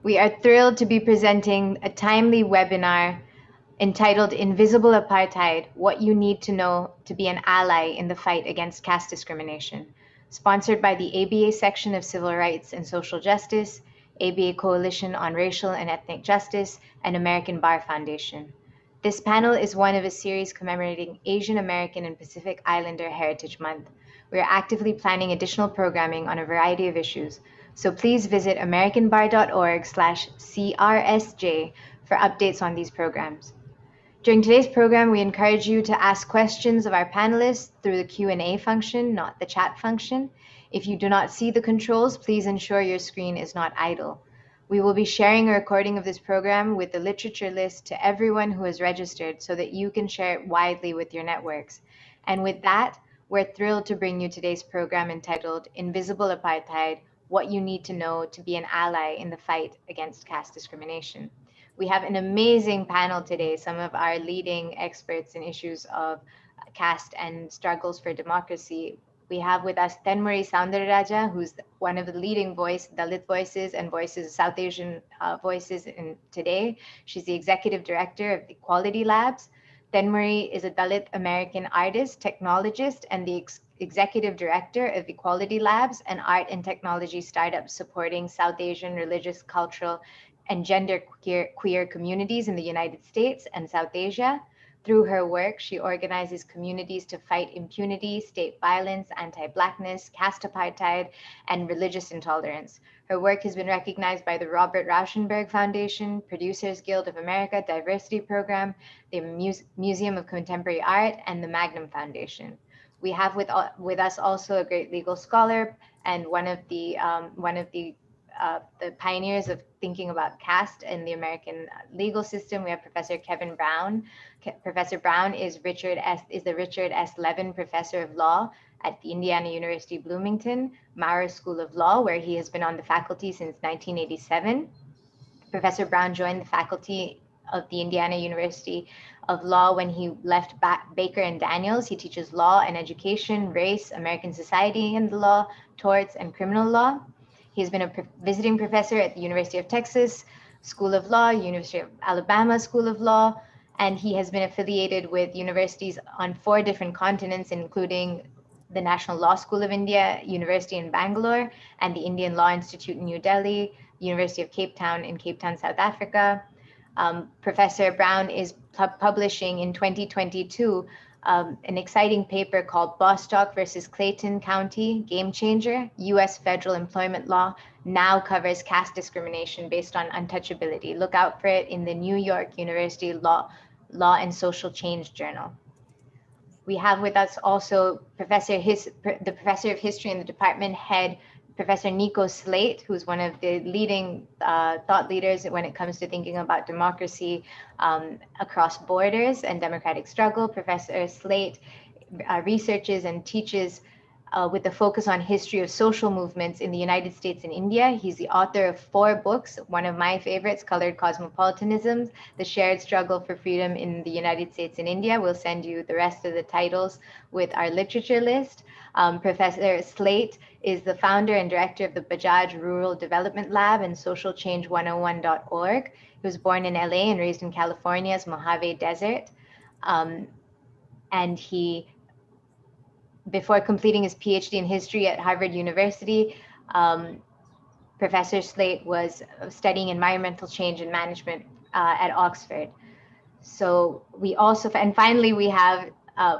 We are thrilled to be presenting a timely webinar entitled Invisible Apartheid, What You Need to Know to Be an Ally in the Fight Against Caste Discrimination, sponsored by the ABA section of Civil Rights and Social Justice, ABA Coalition on Racial and Ethnic Justice, and American Bar Foundation. This panel is one of a series commemorating Asian American and Pacific Islander Heritage Month. We are actively planning additional programming on a variety of issues, so please visit americanbar.org/CRSJ for updates on these programs. During today's program, we encourage you to ask questions of our panelists through the Q&A function, not the chat function. If you do not see the controls, please ensure your screen is not idle. We will be sharing a recording of this program with the literature list to everyone who has registered so that you can share it widely with your networks. And with that, we're thrilled to bring you today's program entitled Invisible Apartheid, What You Need to Know to Be an Ally in the Fight Against Caste Discrimination. We have an amazing panel today, some of our leading experts in issues of caste and struggles for democracy. We have with us Thenmozhi Soundararaja, who's one of the leading Dalit voices and South Asian voices in today. She's the executive director of the Equality Labs. Thenmozhi is a Dalit American artist, technologist, and the executive director of Equality Labs, an art and technology startup supporting South Asian religious, cultural, and gender queer communities in the United States and South Asia. Through her work, she organizes communities to fight impunity, state violence, anti-Blackness, caste apartheid, and religious intolerance. Her work has been recognized by the Robert Rauschenberg Foundation, Producers Guild of America Diversity Program, the Museum of Contemporary Art, and the Magnum Foundation. We have with us also a great legal scholar and one of the pioneers of thinking about caste in the American legal system. We have Professor Kevin Brown. Professor Brown is the Richard S. Levin Professor of Law at the Indiana University Bloomington Maurer School of Law, where he has been on the faculty since 1987. Professor Brown joined the faculty of the Indiana University of Law when he left Baker and Daniels. He teaches law and education, race, American society and the law, torts, and criminal law. He has been a visiting professor at the University of Texas School of Law, University of Alabama School of Law, and he has been affiliated with universities on 4 different continents, including the National Law School of India, University in Bangalore, and the Indian Law Institute in New Delhi, University of Cape Town in Cape Town, South Africa. Professor Brown is publishing in 2022 an exciting paper called Bostock versus Clayton County, Game Changer, U.S. Federal Employment Law Now Covers Caste Discrimination Based on Untouchability. Look out for it in the New York University Law and Social Change Journal. We have with us also the Professor of History and the Department Head, Professor Nico Slate, who's one of the leading thought leaders when it comes to thinking about democracy across borders and democratic struggle. Professor Slate researches and teaches with a focus on history of social movements in the United States and India. He's the author of 4 books, one of my favorites, Colored Cosmopolitanisms, The Shared Struggle for Freedom in the United States and India. We'll send you the rest of the titles with our literature list. Professor Slate is the founder and director of the Bajaj Rural Development Lab and socialchange101.org. He was born in LA and raised in California's Mojave Desert. And before completing his PhD in history at Harvard University, Professor Slate was studying environmental change and management at Oxford. So we also, and finally, we have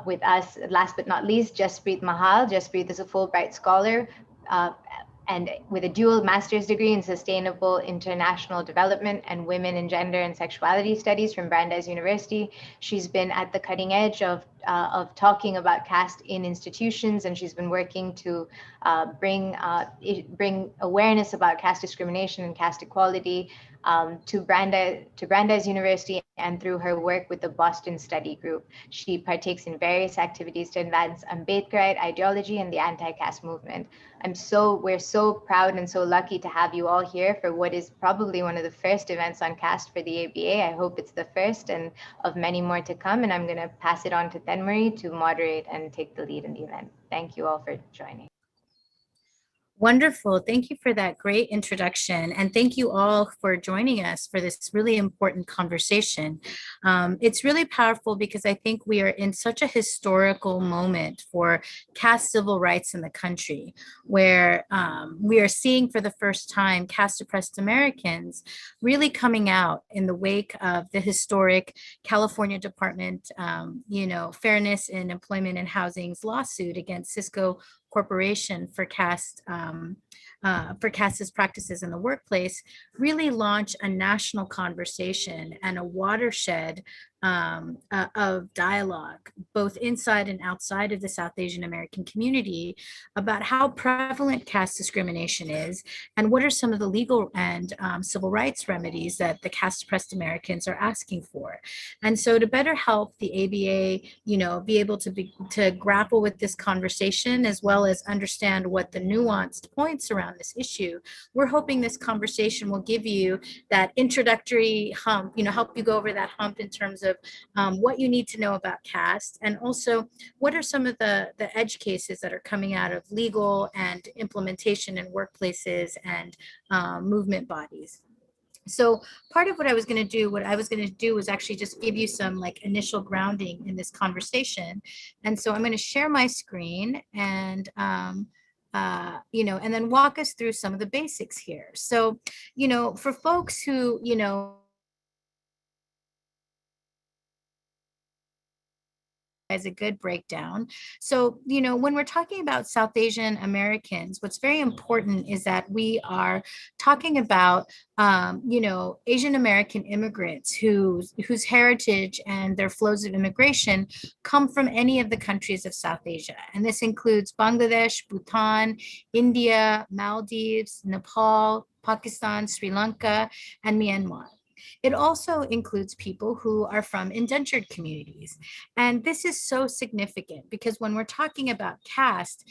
with us, last but not least, Jaspreet Mahal. Jaspreet is a Fulbright scholar and with a dual master's degree in sustainable international development and women and gender and sexuality studies from Brandeis University. She's been at the cutting edge of talking about caste in institutions, and she's been working to bring awareness about caste discrimination and caste equality to Brandeis University and through her work with the Boston Study Group. She partakes in various activities to advance Ambedkarite ideology and the anti-caste movement. We're so proud and so lucky to have you all here for what is probably one of the first events on caste for the ABA. I hope it's the first and of many more to come. And I'm going to pass it on to Thenmozhi to moderate and take the lead in the event. Thank you all for joining. Wonderful. Thank you for that great introduction. And thank you all for joining us for this really important conversation. It's really powerful because I think we are in such a historical moment for caste civil rights in the country, where we are seeing for the first time caste oppressed Americans really coming out in the wake of the historic California Department, Fairness in Employment and Housing's lawsuit against Cisco Corporation for casteist practices in the workplace, really launch a national conversation and a watershed of dialogue, both inside and outside of the South Asian American community, about how prevalent caste discrimination is and what are some of the legal and civil rights remedies that the caste oppressed Americans are asking for. And so, to better help the ABA, be able to grapple with this conversation as well as understand what the nuanced points around this issue, we're hoping this conversation will give you that introductory hump, help you go over that hump in terms of what you need to know about caste, and also what are some of the edge cases that are coming out of legal and implementation in workplaces and movement bodies. So part of what I was going to do was actually just give you some like initial grounding in this conversation. And so I'm going to share my screen and and then walk us through some of the basics here. So, for folks who, as a good breakdown. So, when we're talking about South Asian Americans, what's very important is that we are talking about, Asian American immigrants whose heritage and their flows of immigration come from any of the countries of South Asia. And this includes Bangladesh, Bhutan, India, Maldives, Nepal, Pakistan, Sri Lanka, and Myanmar. It also includes people who are from indentured communities. And this is so significant because when we're talking about caste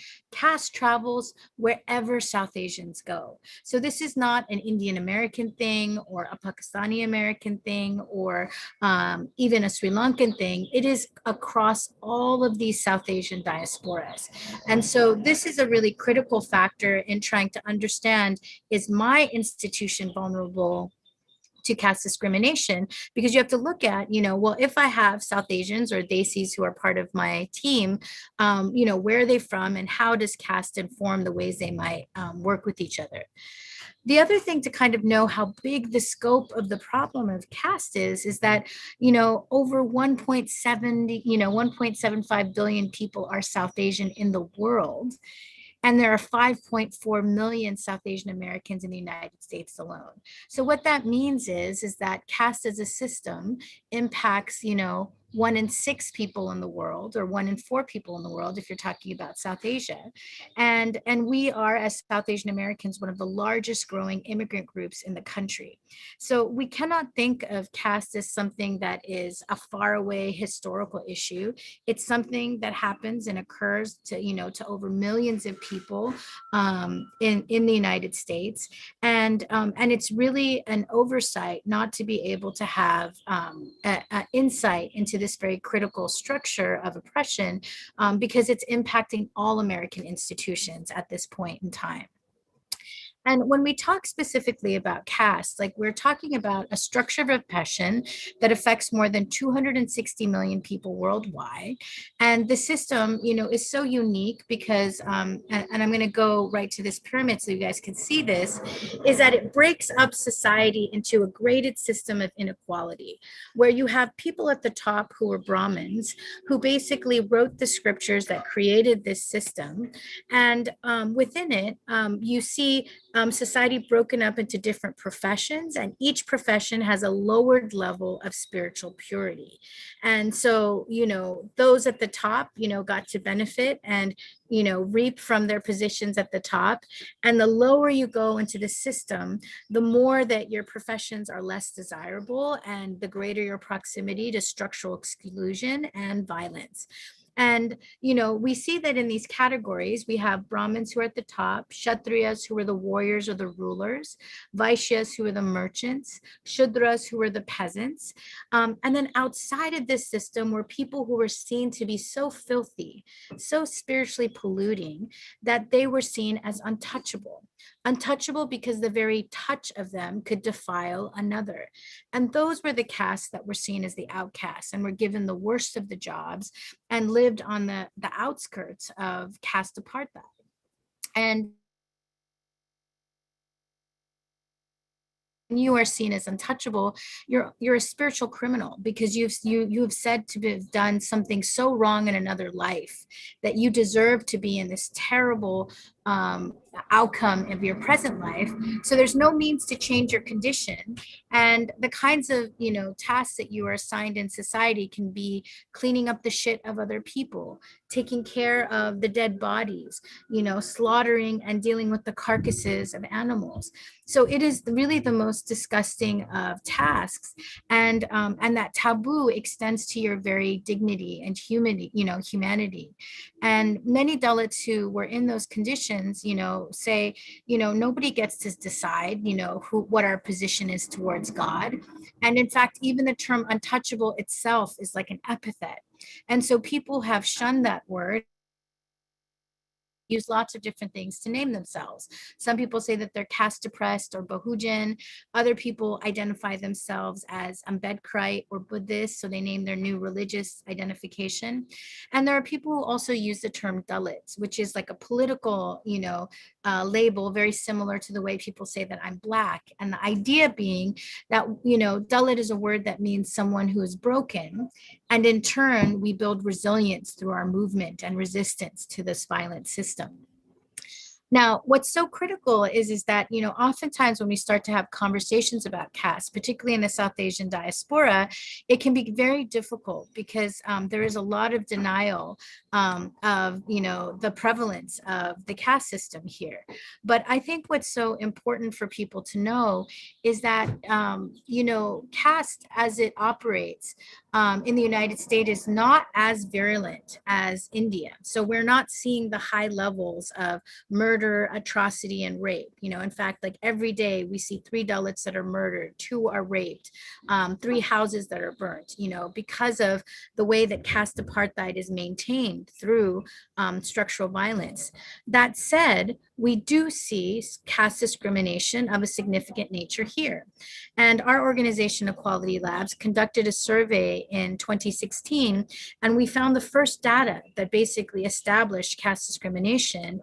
travels wherever South Asians go. So this is not an Indian American thing or a Pakistani American thing or even a Sri Lankan thing. It is across all of these South Asian diasporas. And so this is a really critical factor in trying to understand, is my institution vulnerable to caste discrimination? Because you have to look at, well, if I have South Asians or Desis who are part of my team, where are they from and how does caste inform the ways they might work with each other? The other thing to kind of know how big the scope of the problem of caste is that, over 1.75 billion people are South Asian in the world. And there are 5.4 million South Asian Americans in the United States alone. So what that means is that caste as a system impacts, 1 in 6 people in the world, or 1 in 4 people in the world, if you're talking about South Asia. And we are, as South Asian Americans, one of the largest growing immigrant groups in the country. So we cannot think of caste as something that is a faraway historical issue. It's something that happens and occurs to over millions of people in the United States. And it's really an oversight not to be able to have a insight into this very critical structure of oppression, because it's impacting all American institutions at this point in time. And when we talk specifically about caste, like we're talking about a structure of oppression that affects more than 260 million people worldwide. And the system, is so unique because, and I'm going to go right to this pyramid so you guys can see this, is that it breaks up society into a graded system of inequality, where you have people at the top who are Brahmins, who basically wrote the scriptures that created this system. And within it, you see society broken up into different professions, and each profession has a lowered level of spiritual purity. And so, those at the top, got to benefit and, reap from their positions at the top. And the lower you go into the system, the more that your professions are less desirable and the greater your proximity to structural exclusion and violence. And, we see that in these categories, we have Brahmins who are at the top, Kshatriyas who are the warriors or the rulers, Vaishyas who are the merchants, Shudras who are the peasants. And then outside of this system were people who were seen to be so filthy, so spiritually polluting, that they were seen as untouchable. Untouchable because the very touch of them could defile another. And those were the castes that were seen as the outcasts and were given the worst of the jobs and lived on the outskirts of caste apartheid. And you are seen as untouchable, you're a spiritual criminal, because you have said to have done something so wrong in another life that you deserve to be in this terrible outcome of your present life. So there's no means to change your condition. And the kinds of, tasks that you are assigned in society can be cleaning up the shit of other people, taking care of the dead bodies, slaughtering and dealing with the carcasses of animals. So it is really the most disgusting of tasks. And that taboo extends to your very dignity and humanity. And many Dalits who were in those conditions, say, nobody gets to decide, what our position is towards God. And in fact, even the term untouchable itself is like an epithet. And so people have shunned that word, use lots of different things to name themselves. Some people say that they're caste depressed or Bahujan. Other people identify themselves as Ambedkarite or Buddhist, so they name their new religious identification. And there are people who also use the term Dalits, which is like a political, label, very similar to the way people say that I'm Black. And the idea being that, Dalit is a word that means someone who is broken. And in turn, we build resilience through our movement and resistance to this violent system. Now, what's so critical is that, oftentimes when we start to have conversations about caste, particularly in the South Asian diaspora, it can be very difficult because there is a lot of denial of, the prevalence of the caste system here. But I think what's so important for people to know is that, caste as it operates in the United States is not as virulent as India. So we're not seeing the high levels of murder, atrocity, and rape. In fact, like every day we see 3 Dalits that are murdered, 2 are raped, 3 houses that are burnt, because of the way that caste apartheid is maintained through structural violence. That said, we do see caste discrimination of a significant nature here. And our organization, Equality Labs, conducted a survey in 2016, and we found the first data that basically established caste discrimination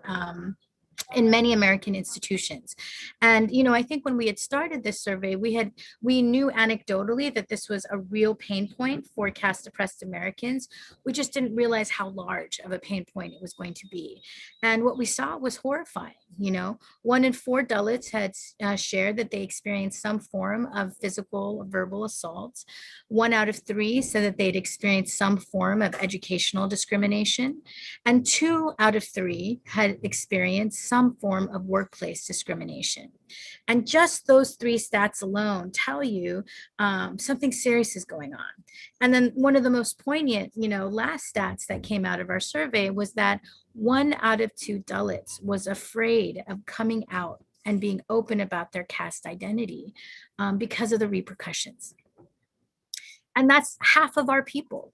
in many American institutions. And, I think when we had started this survey, we knew anecdotally that this was a real pain point for caste oppressed Americans. We just didn't realize how large of a pain point it was going to be. And what we saw was horrifying. 1 in 4 Dalits had shared that they experienced some form of physical or verbal assault. 1 out of 3 said that they'd experienced some form of educational discrimination. And 2 out of 3 had experienced some form of workplace discrimination. And just those 3 stats alone tell you something serious is going on. And then one of the most poignant, last stats that came out of our survey was that 1 out of 2 Dalits was afraid of coming out and being open about their caste identity because of the repercussions. And that's half of our people.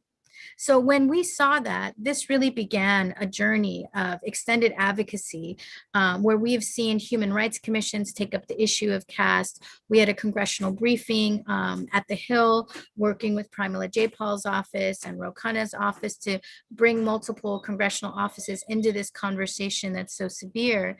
So when we saw that, this really began a journey of extended advocacy where we have seen human rights commissions take up the issue of caste. We had a congressional briefing at the Hill, working with Pramila Jayapal's office and Ro Khanna's office to bring multiple congressional offices into this conversation that's so severe.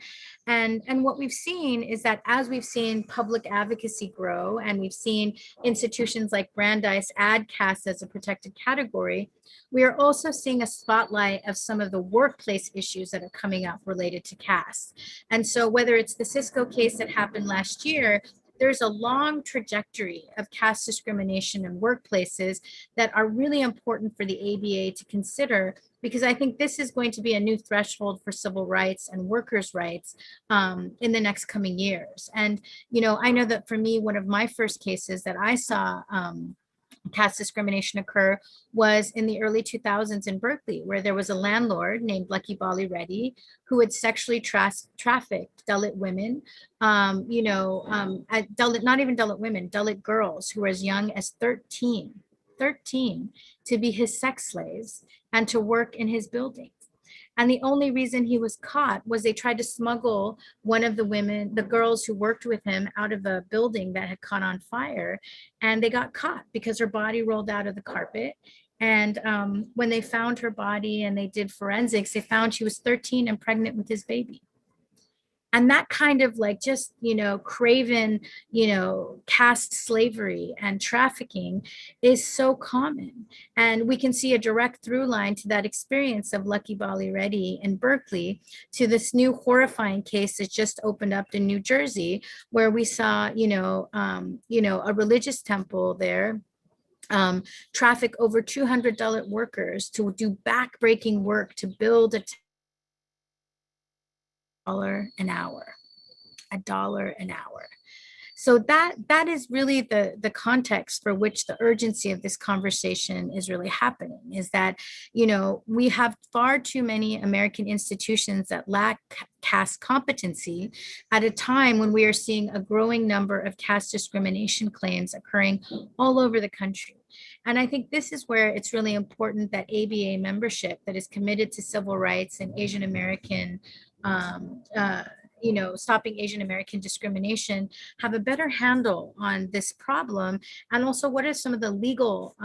And what we've seen is that as we've seen public advocacy grow and we've seen institutions like Brandeis add caste as a protected category, we are also seeing a spotlight of some of the workplace issues that are coming up related to caste. And so whether it's the Cisco case that happened last year, there's a long trajectory of caste discrimination in workplaces that are really important for the ABA to consider, because I think this is going to be a new threshold for civil rights and workers' rights in the next coming years. And, I know that for me, one of my first cases that I saw caste discrimination occur was in the early 2000s in Berkeley, where there was a landlord named Lucky Bali Reddy who had sexually trafficked Dalit women, not even Dalit women, Dalit girls who were as young as 13 to be his sex slaves and to work in his buildings. And the only reason he was caught was they tried to smuggle one of the women, the girls who worked with him, out of a building that had caught on fire. And they got caught because her body rolled out of the carpet. And when they found her body and they did forensics, they found she was 13 and pregnant with his baby. And that kind of like just, craven, caste slavery and trafficking is so common. And we can see a direct through line to that experience of Lucky Bali Reddy in Berkeley to this new horrifying case that just opened up in New Jersey, where we saw, a religious temple there traffic over 200 Dalit workers to do backbreaking work to build a $1 an hour, $1 an hour. So that is really the context for which the urgency of this conversation is really happening, is that, we have far too many American institutions that lack caste competency at a time when we are seeing a growing number of caste discrimination claims occurring all over the country. And I think this is where it's really important that ABA membership that is committed to civil rights and Asian American stopping Asian American discrimination, have a better handle on this problem, and also what are some of the legal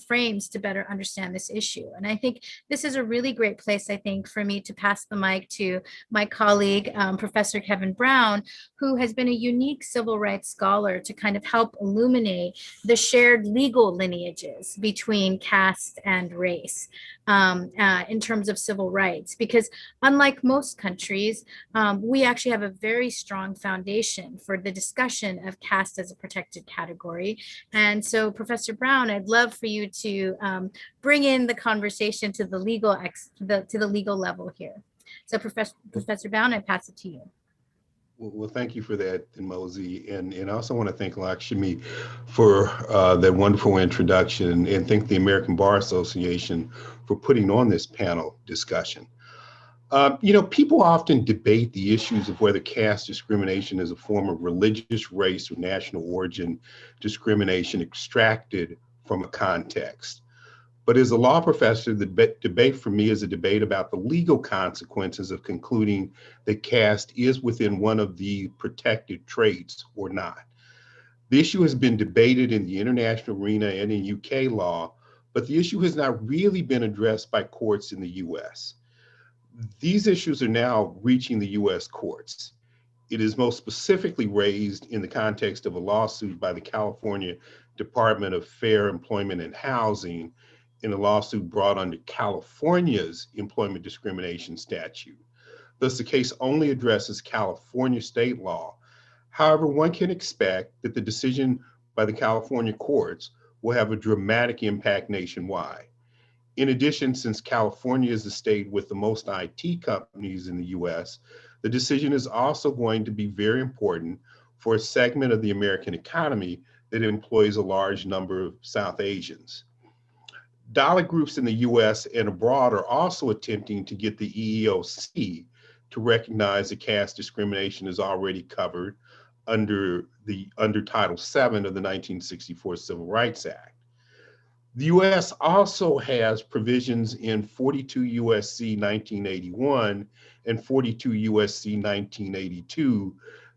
frames to better understand this issue. And I think this is a really great place, I think, for me to pass the mic to my colleague, Professor Kevin Brown, who has been a unique civil rights scholar to kind of help illuminate the shared legal lineages between caste and race in terms of civil rights. Because unlike most countries, we actually have a very strong foundation for the discussion of caste as a protected category. And so, Professor Brown, I'd love for you to bring in the conversation to the legal level here. So, Professor Brown, I pass it to you. Well, thank you for that, Mosey. And I also want to thank Lakshmi for that wonderful introduction, and thank the American Bar Association for putting on this panel discussion. People often debate the issues of whether caste discrimination is a form of religious, race, or national origin discrimination extracted from a context. But as a law professor, the debate for me is a debate about the legal consequences of concluding that caste is within one of the protected traits or not. The issue has been debated in the international arena and in UK law, but the issue has not really been addressed by courts in the US. These issues are now reaching the US courts. It is most specifically raised in the context of a lawsuit by the California Department of Fair Employment and Housing, in a lawsuit brought under California's employment discrimination statute. Thus, the case only addresses California state law. However, one can expect that the decision by the California courts will have a dramatic impact nationwide. In addition, since California is the state with the most IT companies in the US, the decision is also going to be very important for a segment of the American economy that employs a large number of South Asians. Dalit groups in the US and abroad are also attempting to get the EEOC to recognize that caste discrimination is already covered under Title VII of the 1964 Civil Rights Act. The US also has provisions in 42 USC 1981 and 42 USC 1982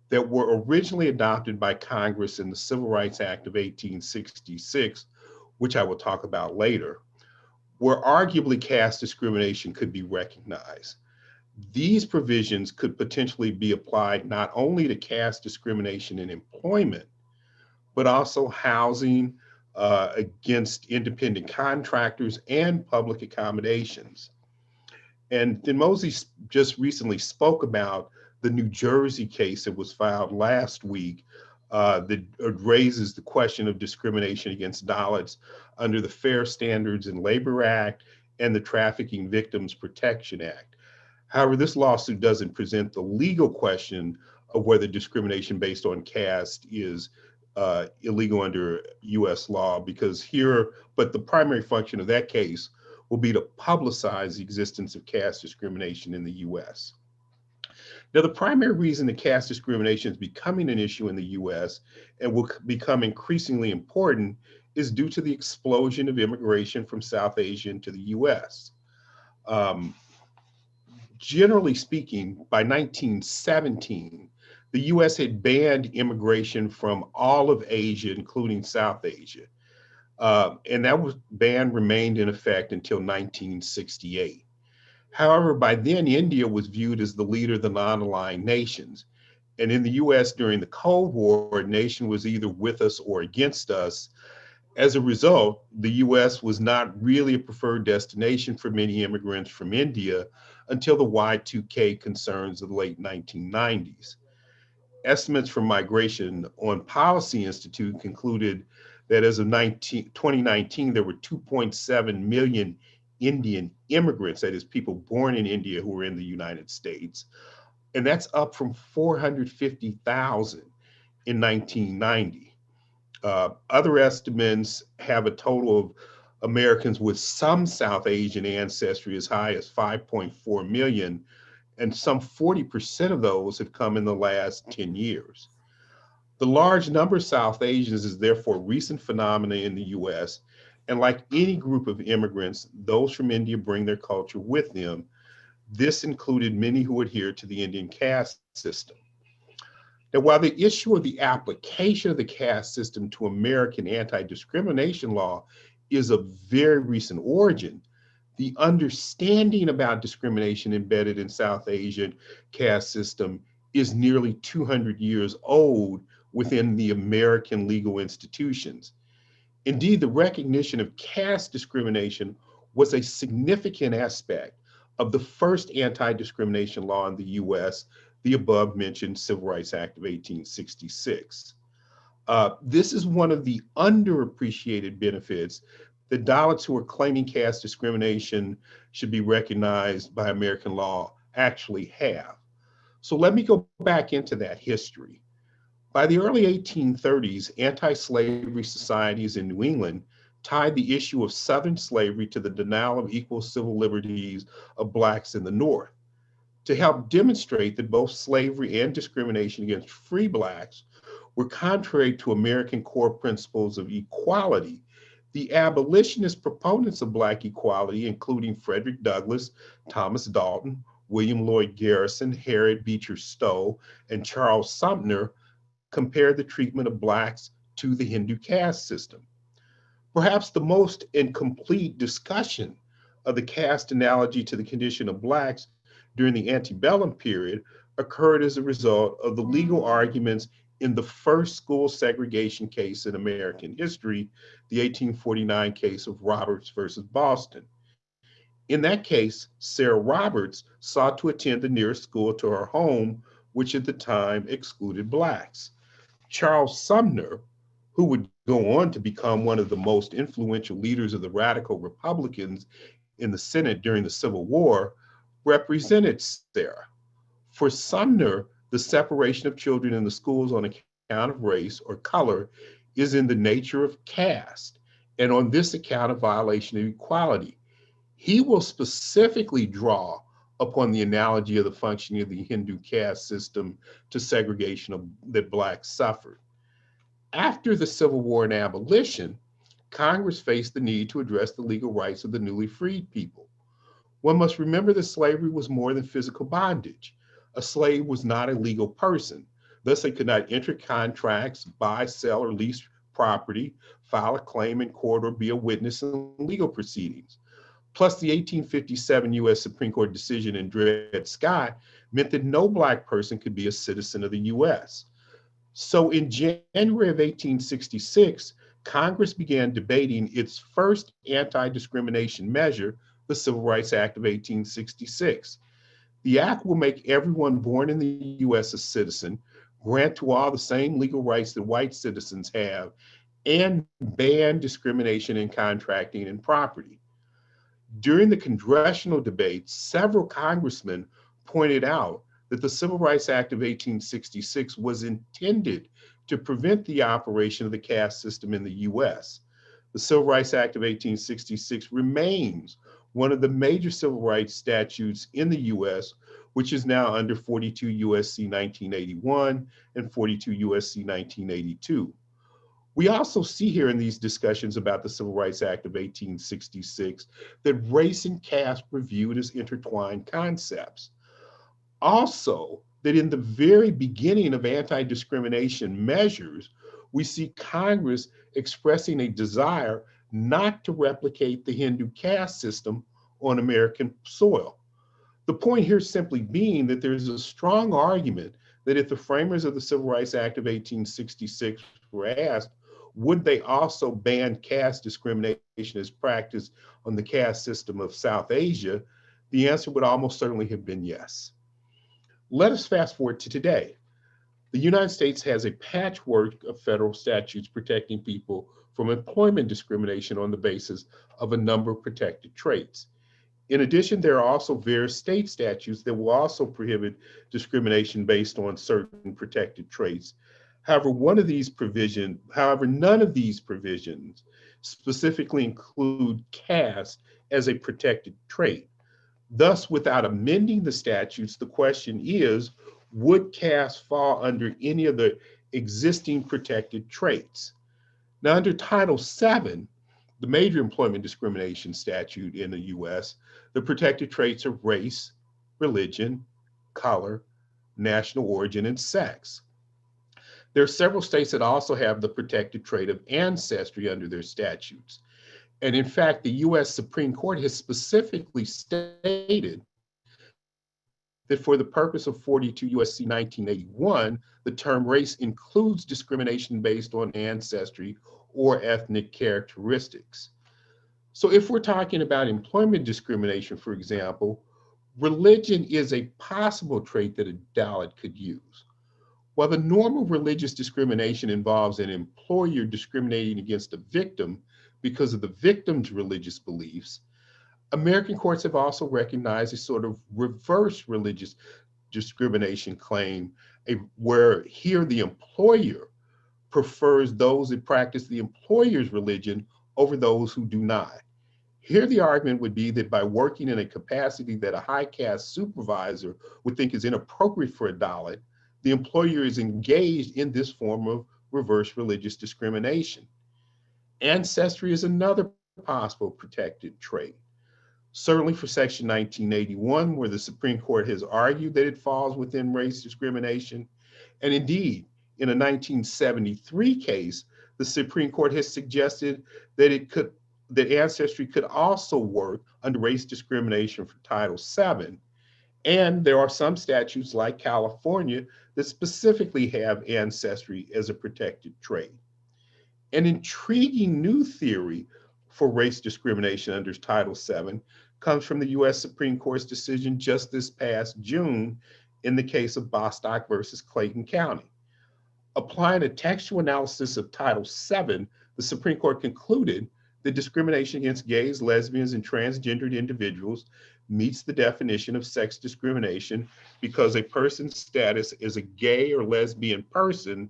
that were originally adopted by Congress in the Civil Rights Act of 1866, which I will talk about later, where arguably caste discrimination could be recognized. These provisions could potentially be applied not only to caste discrimination in employment, but also housing against independent contractors and public accommodations. And then Mosey just recently spoke about the New Jersey case that was filed last week that raises the question of discrimination against Dalits under the Fair Standards in Labor Act and the Trafficking Victims Protection Act. However, this lawsuit doesn't present the legal question of whether discrimination based on caste is illegal under US law, because but the primary function of that case will be to publicize the existence of caste discrimination in the US. Now, the primary reason that caste discrimination is becoming an issue in the US and will become increasingly important is due to the explosion of immigration from South Asia into the US. Generally speaking, by 1917, the US had banned immigration from all of Asia, including South Asia. And that ban remained in effect until 1968. However, by then, India was viewed as the leader of the non-aligned nations. And in the US during the Cold War, a nation was either with us or against us. As a result, the US was not really a preferred destination for many immigrants from India until the Y2K concerns of the late 1990s. Estimates from Migration on Policy Institute concluded that as of 2019, there were 2.7 million Indian immigrants, that is, people born in India who were in the United States. And that's up from 450,000 in 1990. Other estimates have a total of Americans with some South Asian ancestry as high as 5.4 million, and some 40% of those have come in the last 10 years. The large number of South Asians is therefore a recent phenomenon in the US, and like any group of immigrants, those from India bring their culture with them. This included many who adhere to the Indian caste system. Now, while the issue of the application of the caste system to American anti-discrimination law is of very recent origin, the understanding about discrimination embedded in South Asian caste system is nearly 200 years old within the American legal institutions. Indeed, the recognition of caste discrimination was a significant aspect of the first anti-discrimination law in the US, the above mentioned Civil Rights Act of 1866. This is one of the underappreciated benefits that Dalits who are claiming caste discrimination should be recognized by American law actually have. So let me go back into that history. By the early 1830s, anti-slavery societies in New England tied the issue of Southern slavery to the denial of equal civil liberties of Blacks in the North. To help demonstrate that both slavery and discrimination against free Blacks were contrary to American core principles of equality, the abolitionist proponents of Black equality, including Frederick Douglass, Thomas Dalton, William Lloyd Garrison, Harriet Beecher Stowe, and Charles Sumner, compared the treatment of Blacks to the Hindu caste system. Perhaps the most incomplete discussion of the caste analogy to the condition of Blacks during the antebellum period occurred as a result of the legal arguments in the first school segregation case in American history, the 1849 case of Roberts versus Boston. In that case, Sarah Roberts sought to attend the nearest school to her home, which at the time excluded Blacks. Charles Sumner, who would go on to become one of the most influential leaders of the radical Republicans in the Senate during the Civil War, represented Sarah. For Sumner, the separation of children in the schools on account of race or color is in the nature of caste, and on this account a violation of equality. He will specifically draw upon the analogy of the functioning of the Hindu caste system to segregation that Blacks suffered. After the Civil War and abolition, Congress faced the need to address the legal rights of the newly freed people. One must remember that slavery was more than physical bondage. A slave was not a legal person. Thus, they could not enter contracts, buy, sell, or lease property, file a claim in court, or be a witness in legal proceedings. Plus, the 1857 US Supreme Court decision in Dred Scott meant that no Black person could be a citizen of the US. So in January of 1866, Congress began debating its first anti-discrimination measure, the Civil Rights Act of 1866. The act will make everyone born in the US a citizen, grant to all the same legal rights that white citizens have, and ban discrimination in contracting and property. During the congressional debate, several congressmen pointed out that the Civil Rights Act of 1866 was intended to prevent the operation of the caste system in the US. The Civil Rights Act of 1866 remains one of the major civil rights statutes in the US, which is now under 42 USC 1981 and 42 USC 1982. We also see here in these discussions about the Civil Rights Act of 1866 that race and caste were viewed as intertwined concepts. Also, that in the very beginning of anti-discrimination measures, we see Congress expressing a desire not to replicate the Hindu caste system on American soil. The point here simply being that there's a strong argument that if the framers of the Civil Rights Act of 1866 were asked, would they also ban caste discrimination as practiced on the caste system of South Asia, the answer would almost certainly have been yes. Let us fast forward to today. The United States has a patchwork of federal statutes protecting people from employment discrimination on the basis of a number of protected traits. In addition, there are also various state statutes that will also prohibit discrimination based on certain protected traits. However, none of these provisions specifically include caste as a protected trait. Thus, without amending the statutes, the question is, would caste fall under any of the existing protected traits? Now, under Title VII, the major employment discrimination statute in the US, the protected traits are race, religion, color, national origin, and sex. There are several states that also have the protected trait of ancestry under their statutes. And in fact, the US Supreme Court has specifically stated that for the purpose of 42 USC 1981, the term race includes discrimination based on ancestry or ethnic characteristics. So if we're talking about employment discrimination, for example, religion is a possible trait that a Dalit could use. While the normal religious discrimination involves an employer discriminating against a victim because of the victim's religious beliefs, American courts have also recognized a sort of reverse religious discrimination claim, where here the employer prefers those that practice the employer's religion over those who do not. Here the argument would be that by working in a capacity that a high caste supervisor would think is inappropriate for a Dalit, the employer is engaged in this form of reverse religious discrimination. Ancestry is another possible protected trait. Certainly for Section 1981, where the Supreme Court has argued that it falls within race discrimination. And indeed, in a 1973 case, the Supreme Court has suggested that ancestry could also work under race discrimination for Title VII. And there are some statutes like California that specifically have ancestry as a protected trait. An intriguing new theory for race discrimination under Title VII comes from the US Supreme Court's decision just this past June in the case of Bostock versus Clayton County. Applying a textual analysis of Title VII, the Supreme Court concluded that discrimination against gays, lesbians, and transgendered individuals meets the definition of sex discrimination because a person's status as a gay or lesbian person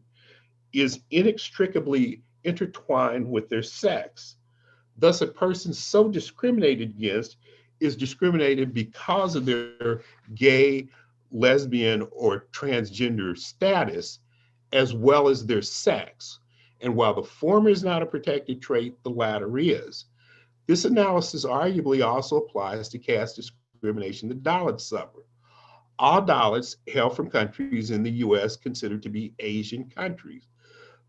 is inextricably intertwined with their sex. Thus, a person so discriminated against is discriminated because of their gay, lesbian, or transgender status, as well as their sex. And while the former is not a protected trait, the latter is. This analysis arguably also applies to caste discrimination that Dalits suffer. All Dalits hail from countries in the US considered to be Asian countries.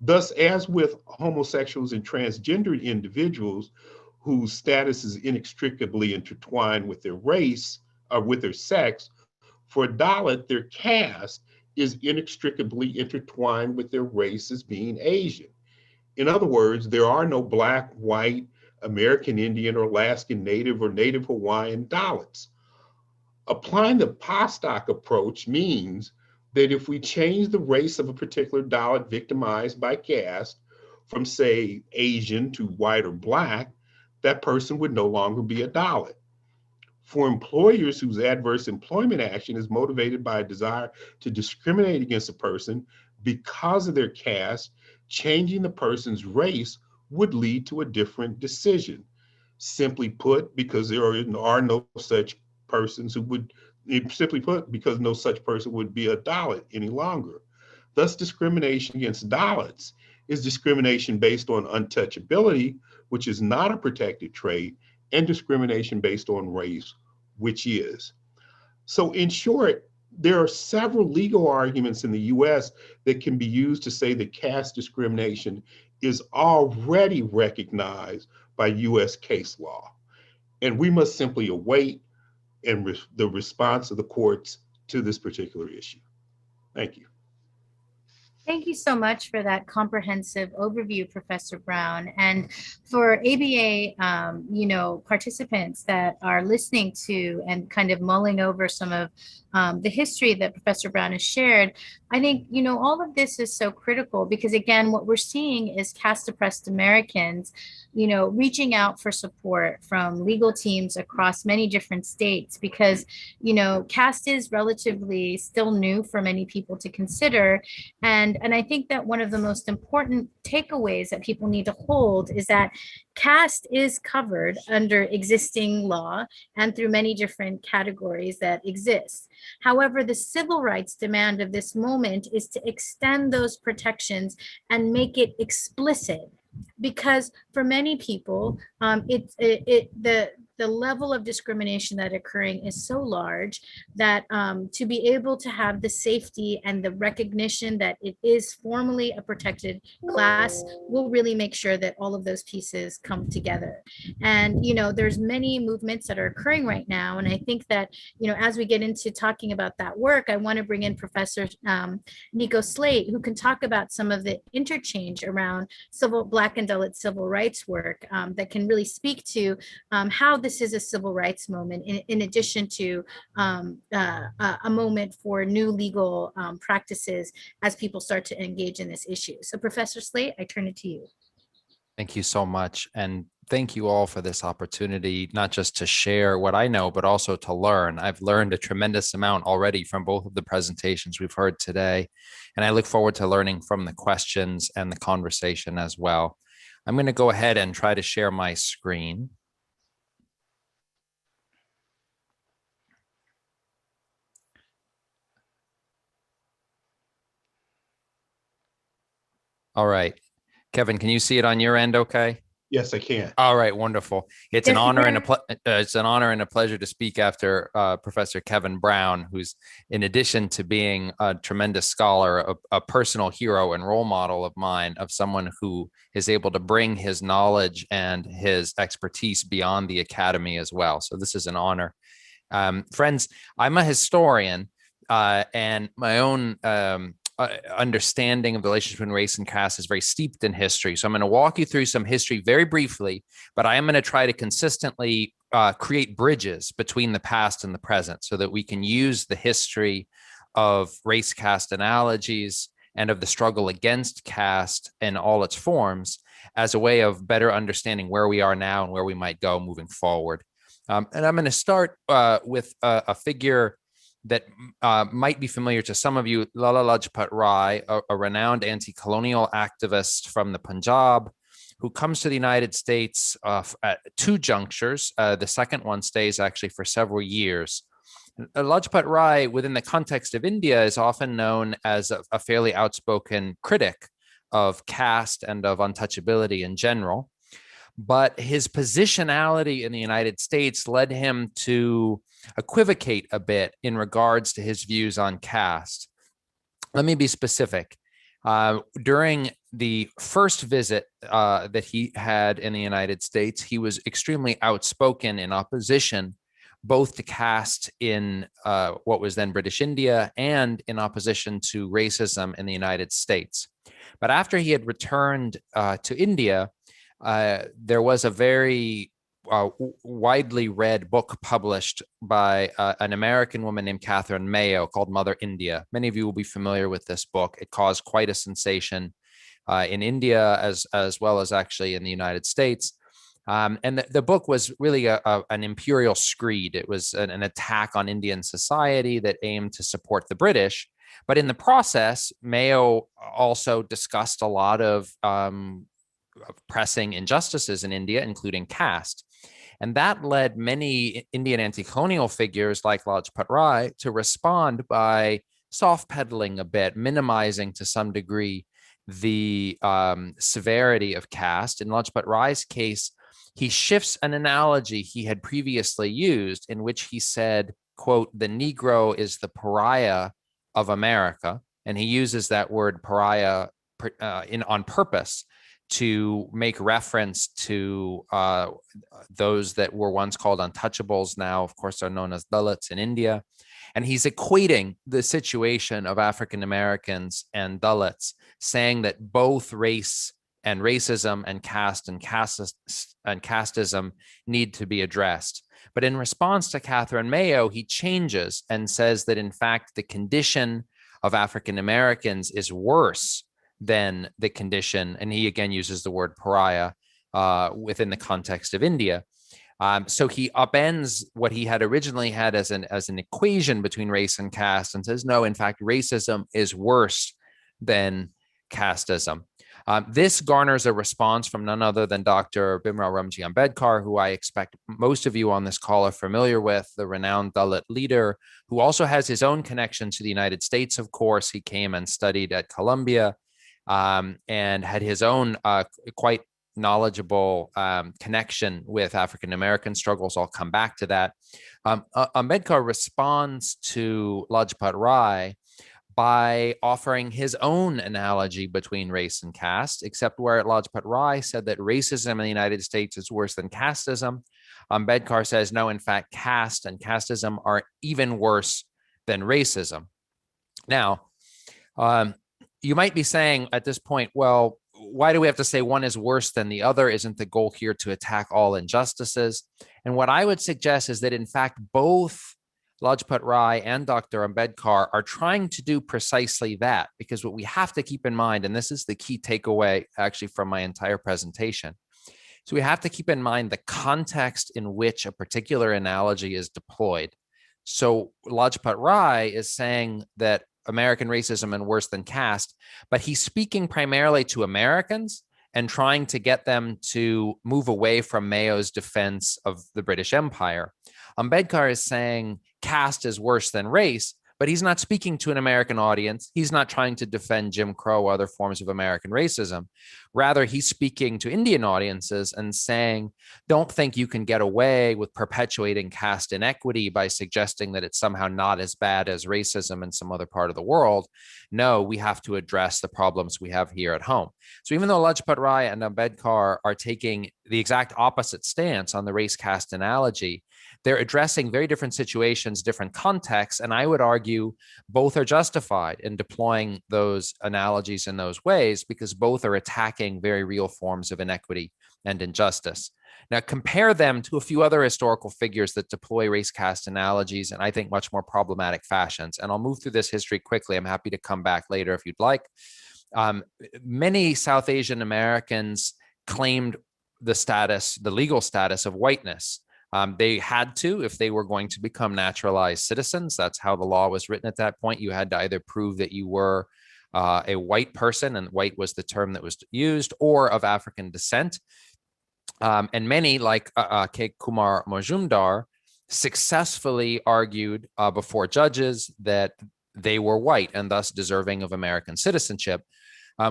Thus, as with homosexuals and transgendered individuals whose status is inextricably intertwined with their race or with their sex, for a Dalit, their caste is inextricably intertwined with their race as being Asian. In other words, there are no Black, white, American Indian, or Alaskan Native or Native Hawaiian Dalits. Applying the Bostock approach means that if we change the race of a particular Dalit victimized by caste from, say, Asian to white or Black, that person would no longer be a Dalit. For employers whose adverse employment action is motivated by a desire to discriminate against a person Because of their caste, changing the person's race would lead to a different decision. Simply put, because there are no such persons who would, simply put, because no such person would be a Dalit any longer. Thus, discrimination against Dalits is discrimination based on untouchability, which is not a protected trait, and discrimination based on race, which is. So in short, there are several legal arguments in the US that can be used to say that caste discrimination is already recognized by US case law. And we must simply await the response of the courts to this particular issue. Thank you. Thank you so much for that comprehensive overview, Professor Brown. And for ABA, participants that are listening to and kind of mulling over some of the history that Professor Brown has shared, I think, all of this is so critical because, again, what we're seeing is caste-oppressed Americans, reaching out for support from legal teams across many different states because, caste is relatively still new for many people to consider. And I think that one of the most important takeaways that people need to hold is that caste is covered under existing law and through many different categories that exist. However, the civil rights demand of this moment is to extend those protections and make it explicit. Because for many people, the level of discrimination that occurring is so large that to be able to have the safety and the recognition that it is formally a protected class will really make sure that all of those pieces come together. And, there's many movements that are occurring right now. And I think that, as we get into talking about that work, I want to bring in Professor Nico Slate, who can talk about some of the interchange around Black and Dalit civil rights work that can really speak to how this is a civil rights moment, in addition to a moment for new legal practices as people start to engage in this issue. So Professor Slate, I turn it to you. Thank you so much. And thank you all for this opportunity, not just to share what I know, but also to learn. I've learned a tremendous amount already from both of the presentations we've heard today. And I look forward to learning from the questions and the conversation as well. I'm going to go ahead and try to share my screen. All right. Kevin, can you see it on your end okay? Yes, I can. All right, wonderful. It's an honor and a pleasure to speak after Professor Kevin Brown, who's, in addition to being a tremendous scholar, a personal hero and role model of mine, of someone who is able to bring his knowledge and his expertise beyond the academy as well. So this is an honor. Friends, I'm a historian, and my own understanding of the relationship between race and caste is very steeped in history. So I'm going to walk you through some history very briefly, but I am going to try to consistently create bridges between the past and the present so that we can use the history of race caste analogies and of the struggle against caste in all its forms as a way of better understanding where we are now and where we might go moving forward. And I'm going to start with a figure that might be familiar to some of you, Lala Lajpat Rai, a renowned anti-colonial activist from the Punjab, who comes to the United States at two junctures. The second one stays actually for several years. Lajpat Rai, within the context of India, is often known as a fairly outspoken critic of caste and of untouchability in general. But his positionality in the United States led him to equivocate a bit in regards to his views on caste. Let me be specific. During the first visit that he had in the United States, he was extremely outspoken in opposition both to caste in what was then British India and in opposition to racism in the United States. But after he had returned to India, there was a very widely read book published by an American woman named Catherine Mayo called Mother India. Many of you will be familiar with this book. It caused quite a sensation in India as well as actually in the United States. And the book was really an imperial screed. It was an attack on Indian society that aimed to support the British. But in the process, Mayo also discussed a lot of pressing injustices in India, including caste. And that led many Indian anti-colonial figures like Lajpat Rai to respond by soft pedaling a bit, minimizing to some degree the severity of caste. In Lajpat Rai's case, he shifts an analogy he had previously used in which he said, quote, the Negro is the pariah of America. And he uses that word pariah on purpose to make reference to those that were once called untouchables, now, of course, are known as Dalits in India. And he's equating the situation of African Americans and Dalits, saying that both race and racism and caste and casteism need to be addressed. But in response to Catherine Mayo, he changes and says that, in fact, the condition of African Americans is worse than the condition, and he again uses the word pariah within the context of India. So he upends what he had originally had as an equation between race and caste and says, no, in fact, racism is worse than casteism. This garners a response from none other than Dr. Bhimrao Ramji Ambedkar, who I expect most of you on this call are familiar with, the renowned Dalit leader, who also has his own connection to the United States, of course. He came and studied at Columbia and had his own quite knowledgeable connection with African American struggles. I'll come back to that. Ambedkar responds to Lajpat Rai by offering his own analogy between race and caste, except where Lajpat Rai said that racism in the United States is worse than casteism, Ambedkar says, no, in fact, caste and casteism are even worse than racism. Now, you might be saying at this point, well, why do we have to say one is worse than the other? Isn't the goal here to attack all injustices? And what I would suggest is that, in fact, both Lajpat Rai and Dr. Ambedkar are trying to do precisely that, because what we have to keep in mind, and this is the key takeaway actually from my entire presentation, so we have to keep in mind the context in which a particular analogy is deployed. So Lajpat Rai is saying that American racism and worse than caste, but he's speaking primarily to Americans and trying to get them to move away from Mayo's defense of the British Empire. Ambedkar is saying caste is worse than race, but he's not speaking to an American audience. He's not trying to defend Jim Crow or other forms of American racism. Rather, he's speaking to Indian audiences and saying, don't think you can get away with perpetuating caste inequity by suggesting that it's somehow not as bad as racism in some other part of the world. No, we have to address the problems we have here at home. So even though Lajpat Rai and Ambedkar are taking the exact opposite stance on the race caste analogy, they're addressing very different situations, different contexts, and I would argue both are justified in deploying those analogies in those ways, because both are attacking very real forms of inequity and injustice. Now, compare them to a few other historical figures that deploy race caste analogies in, I think, much more problematic fashions. And I'll move through this history quickly. I'm happy to come back later if you'd like. Many South Asian Americans claimed the legal status of whiteness. They had to, if they were going to become naturalized citizens. That's how the law was written at that point. You had to either prove that you were a white person, and white was the term that was used, or of African descent. And many, like K. Kumar Majumdar, successfully argued before judges that they were white and thus deserving of American citizenship.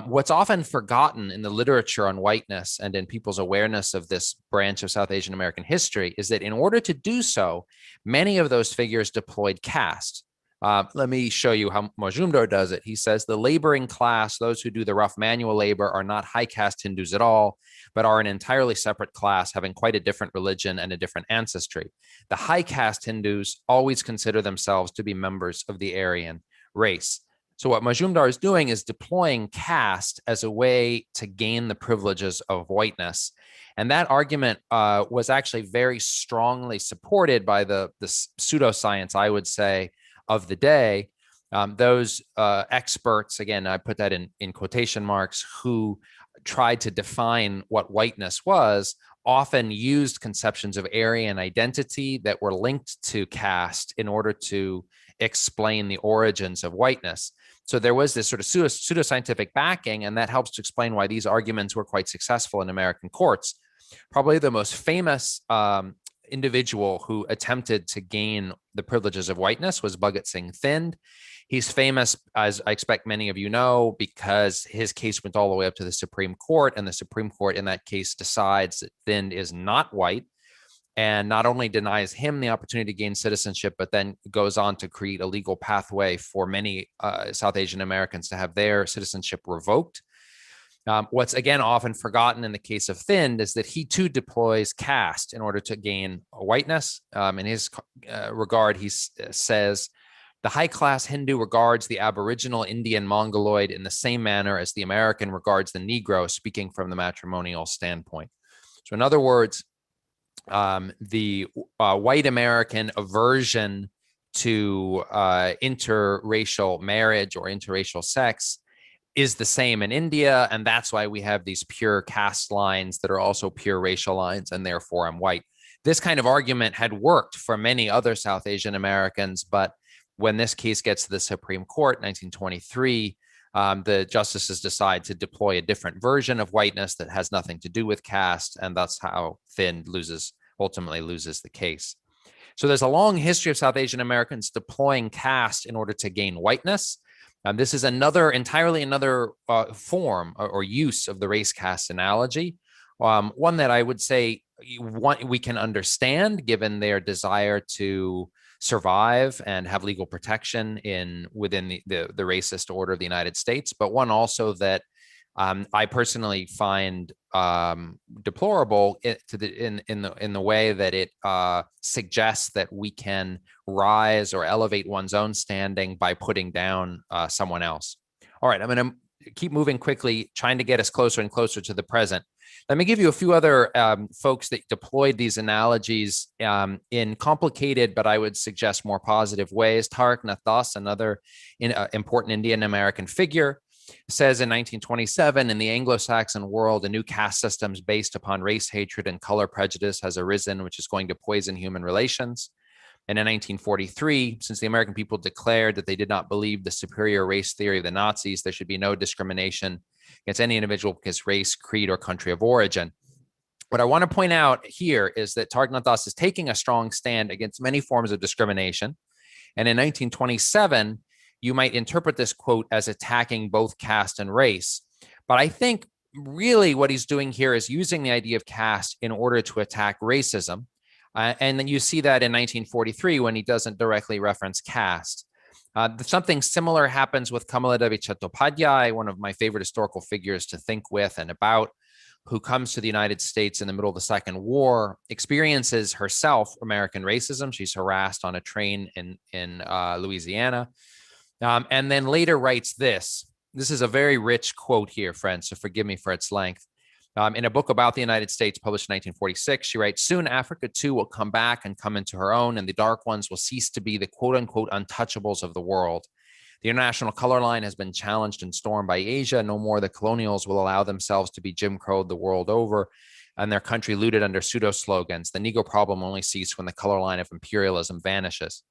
What's often forgotten in the literature on whiteness and in people's awareness of this branch of South Asian American history is that in order to do so, many of those figures deployed caste. Let me show you how Majumdar does it. He says the laboring class, those who do the rough manual labor, are not high caste Hindus at all, but are an entirely separate class having quite a different religion and a different ancestry. The high caste Hindus always consider themselves to be members of the Aryan race. So what Majumdar is doing is deploying caste as a way to gain the privileges of whiteness. And that argument was actually very strongly supported by the pseudoscience, I would say, of the day. Those experts, again, I put that in quotation marks, who tried to define what whiteness was, often used conceptions of Aryan identity that were linked to caste in order to explain the origins of whiteness. So there was this sort of pseudoscientific backing, and that helps to explain why these arguments were quite successful in American courts. Probably the most famous individual who attempted to gain the privileges of whiteness was Bhagat Singh Thind. He's famous, as I expect many of you know, because his case went all the way up to the Supreme Court, and the Supreme Court in that case decides that Thind is not white, and not only denies him the opportunity to gain citizenship, but then goes on to create a legal pathway for many South Asian Americans to have their citizenship revoked. What's again often forgotten in the case of Thind is that he too deploys caste in order to gain whiteness. In his regard, he says, the high-class Hindu regards the Aboriginal Indian Mongoloid in the same manner as the American regards the Negro, speaking from the matrimonial standpoint. So in other words, the white American aversion to interracial marriage or interracial sex is the same in India, and that's why we have these pure caste lines that are also pure racial lines, and therefore I'm white. This kind of argument had worked for many other South Asian Americans, but when this case gets to the Supreme Court in 1923, the justices decide to deploy a different version of whiteness that has nothing to do with caste, and that's how Thind ultimately loses the case. So there's a long history of South Asian Americans deploying caste in order to gain whiteness. This is entirely another form or use of the race caste analogy, one that I would say we can understand given their desire to survive and have legal protection within the racist order of the United States, but one also that I personally find deplorable in the way that it suggests that we can rise or elevate one's own standing by putting down someone else. All right, I'm going to keep moving quickly, trying to get us closer and closer to the present. Let me give you a few other folks that deployed these analogies in complicated, but I would suggest more positive ways. Tarak Nath Das, another important Indian American figure, says in 1927, in the Anglo-Saxon world, a new caste system based upon race hatred and color prejudice has arisen, which is going to poison human relations. And in 1943, since the American people declared that they did not believe the superior race theory of the Nazis, there should be no discrimination against any individual because race, creed, or country of origin. What I want to point out here is that Tarak Nath Das is taking a strong stand against many forms of discrimination. And in 1927, you might interpret this quote as attacking both caste and race. But I think really what he's doing here is using the idea of caste in order to attack racism. And then you see that in 1943 when he doesn't directly reference caste. Something similar happens with Kamaladevi Chattopadhyay, one of my favorite historical figures to think with and about, who comes to the United States in the middle of the Second War, experiences herself American racism. She's harassed on a train in Louisiana. And then later writes this. This is a very rich quote here, friends, so forgive me for its length. In a book about the United States published in 1946, she writes, soon Africa too will come back and come into her own, and the dark ones will cease to be the quote unquote untouchables of the world. The international color line has been challenged and stormed by Asia. No more the colonials will allow themselves to be Jim Crowed the world over and their country looted under pseudo slogans. The Negro problem only ceases when the color line of imperialism vanishes.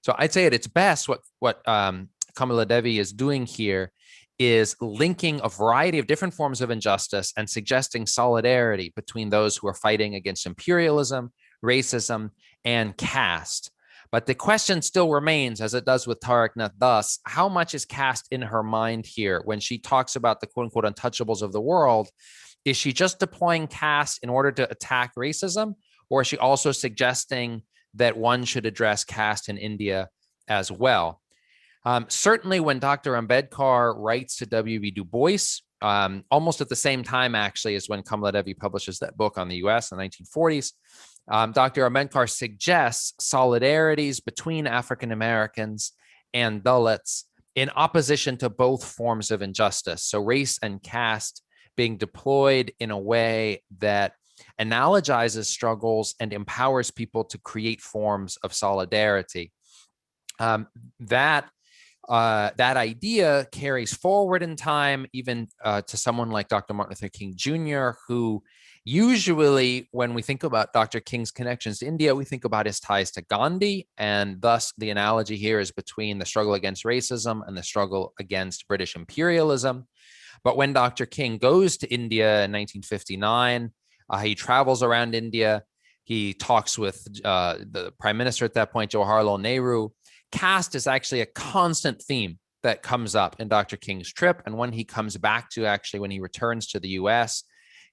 So I'd say at its best, what Kamaladevi is doing here is linking a variety of different forms of injustice and suggesting solidarity between those who are fighting against imperialism, racism, and caste. But the question still remains, as it does with Tarak Nath Das, how much is caste in her mind here when she talks about the quote unquote untouchables of the world? Is she just deploying caste in order to attack racism? Or is she also suggesting that one should address caste in India as well? Certainly when Dr. Ambedkar writes to W.B. Du Bois, almost at the same time actually as when Kamaladevi publishes that book on the US in the 1940s, Dr. Ambedkar suggests solidarities between African Americans and Dalits in opposition to both forms of injustice. So race and caste being deployed in a way that analogizes struggles and empowers people to create forms of solidarity. That that idea carries forward in time, even to someone like Dr. Martin Luther King Jr., who usually, when we think about Dr. King's connections to India, we think about his ties to Gandhi. And thus, the analogy here is between the struggle against racism and the struggle against British imperialism. But when Dr. King goes to India in 1959, he travels around India. He talks with the prime minister at that point, Jawaharlal Nehru. Caste is actually a constant theme that comes up in Dr. King's trip. And when he comes back to, actually, when he returns to the US,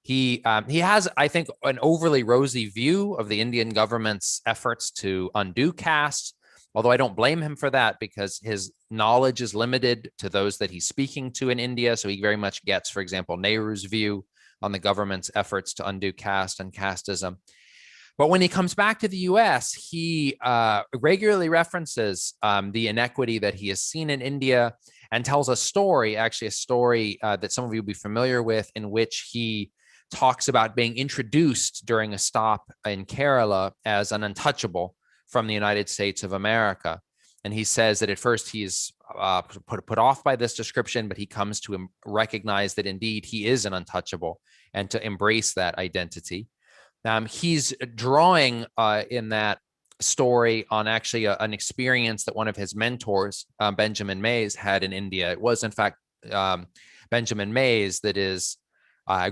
he has, I think, an overly rosy view of the Indian government's efforts to undo caste, although I don't blame him for that, because his knowledge is limited to those that he's speaking to in India. So he very much gets, for example, Nehru's view on the government's efforts to undo caste and casteism. But when he comes back to the US, he regularly references the inequity that he has seen in India and tells a story, actually a story that some of you will be familiar with, in which he talks about being introduced during a stop in Kerala as an untouchable from the United States of America. And he says that at first he's put off by this description, but he comes to recognize that indeed he is an untouchable and to embrace that identity. He's drawing in that story on actually an experience that one of his mentors, Benjamin Mays, had in India. It was, in fact, Benjamin Mays that is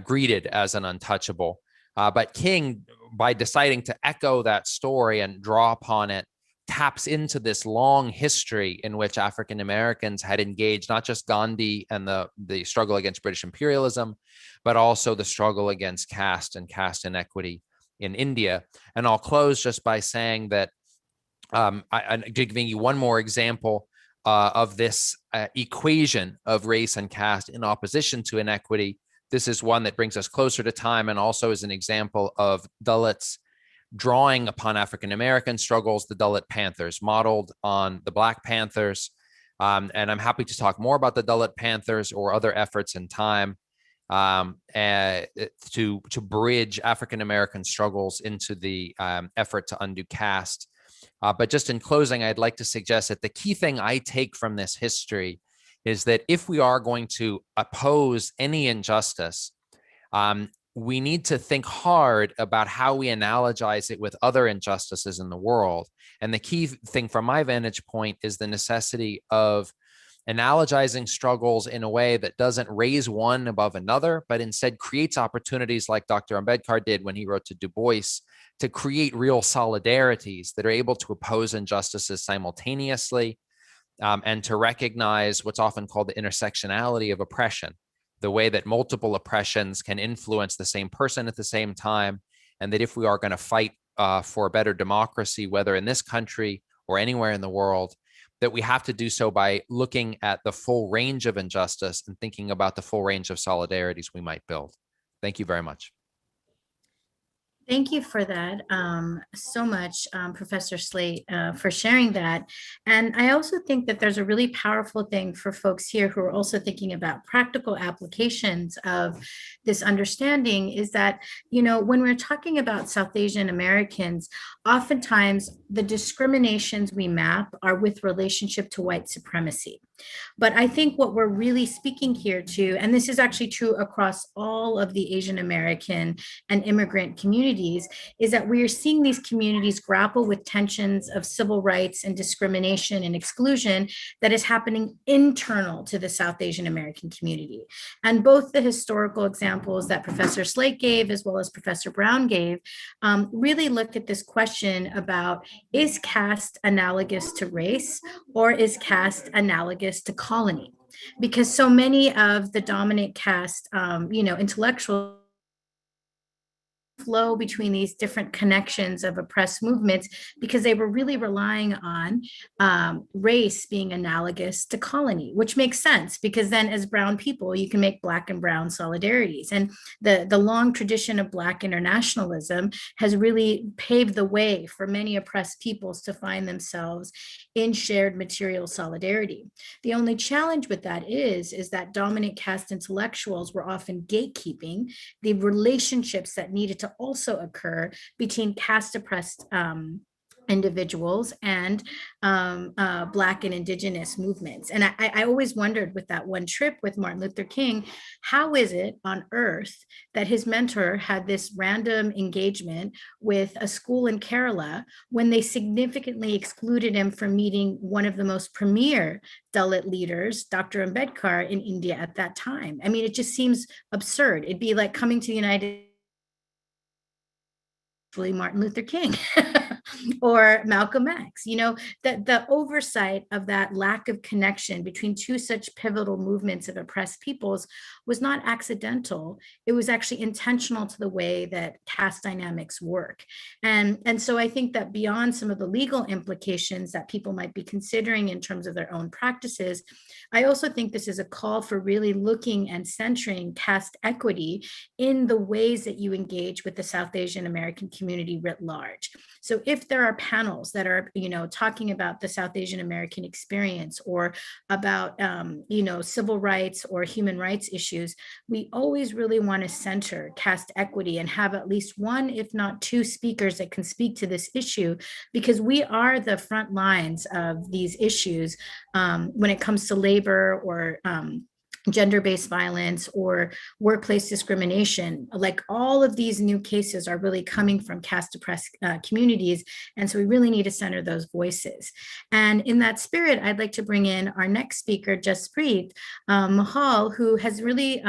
greeted as an untouchable. But King, by deciding to echo that story and draw upon it, taps into this long history in which African Americans had engaged not just Gandhi and the struggle against British imperialism, but also the struggle against caste and caste inequity in India. And I'll close just by saying that I'm giving you one more example of this equation of race and caste in opposition to inequity. This is one that brings us closer to time and also is an example of Dalits drawing upon African American struggles, the Dalit Panthers, modeled on the Black Panthers. And I'm happy to talk more about the Dalit Panthers or other efforts in time to bridge African American struggles into the effort to undo caste. But just in closing, I'd like to suggest that the key thing I take from this history is that if we are going to oppose any injustice, we need to think hard about how we analogize it with other injustices in the world. And the key thing from my vantage point is the necessity of analogizing struggles in a way that doesn't raise one above another, but instead creates opportunities like Dr. Ambedkar did when he wrote to Du Bois, to create real solidarities that are able to oppose injustices simultaneously, and to recognize what's often called the intersectionality of oppression, the way that multiple oppressions can influence the same person at the same time, and that if we are going to fight for a better democracy, whether in this country or anywhere in the world, that we have to do so by looking at the full range of injustice and thinking about the full range of solidarities we might build. Thank you very much. Thank you for that so much, Professor Slate, for sharing that. And I also think that there's a really powerful thing for folks here who are also thinking about practical applications of this understanding is that, you know, when we're talking about South Asian Americans, oftentimes the discriminations we map are with relationship to white supremacy. But I think what we're really speaking here to, and this is actually true across all of the Asian American and immigrant communities, is that we are seeing these communities grapple with tensions of civil rights and discrimination and exclusion that is happening internal to the South Asian American community. And both the historical examples that Professor Slate gave, as well as Professor Brown gave, really look at this question about, is caste analogous to race, or is caste analogous to colony? Because so many of the dominant caste, intellectuals flow between these different connections of oppressed movements because they were really relying on race being analogous to colony, which makes sense because then as brown people, you can make Black and brown solidarities. And the long tradition of Black internationalism has really paved the way for many oppressed peoples to find themselves in shared material solidarity. The only challenge with that is that dominant caste intellectuals were often gatekeeping the relationships that needed to also occur between caste oppressed individuals and Black and Indigenous movements. And I always wondered with that one trip with Martin Luther King, how is it on earth that his mentor had this random engagement with a school in Kerala when they significantly excluded him from meeting one of the most premier Dalit leaders, Dr. Ambedkar, in India at that time? I mean, it just seems absurd. It'd be like coming to the United Martin Luther King or Malcolm X, you know, that the oversight of that lack of connection between two such pivotal movements of oppressed peoples was not accidental. It was actually intentional to the way that caste dynamics work. And so I think that beyond some of the legal implications that people might be considering in terms of their own practices, I also think this is a call for really looking and centering caste equity in the ways that you engage with the South Asian American community writ large. So if there are panels that are, you know, talking about the South Asian American experience or about, you know, civil rights or human rights issues, we always really want to center caste equity and have at least one, if not two speakers that can speak to this issue, because we are the front lines of these issues when it comes to labor or gender-based violence or workplace discrimination. Like all of these new cases are really coming from caste oppressed communities. And so we really need to center those voices. And in that spirit, I'd like to bring in our next speaker, Jaspreet Mahal, who has really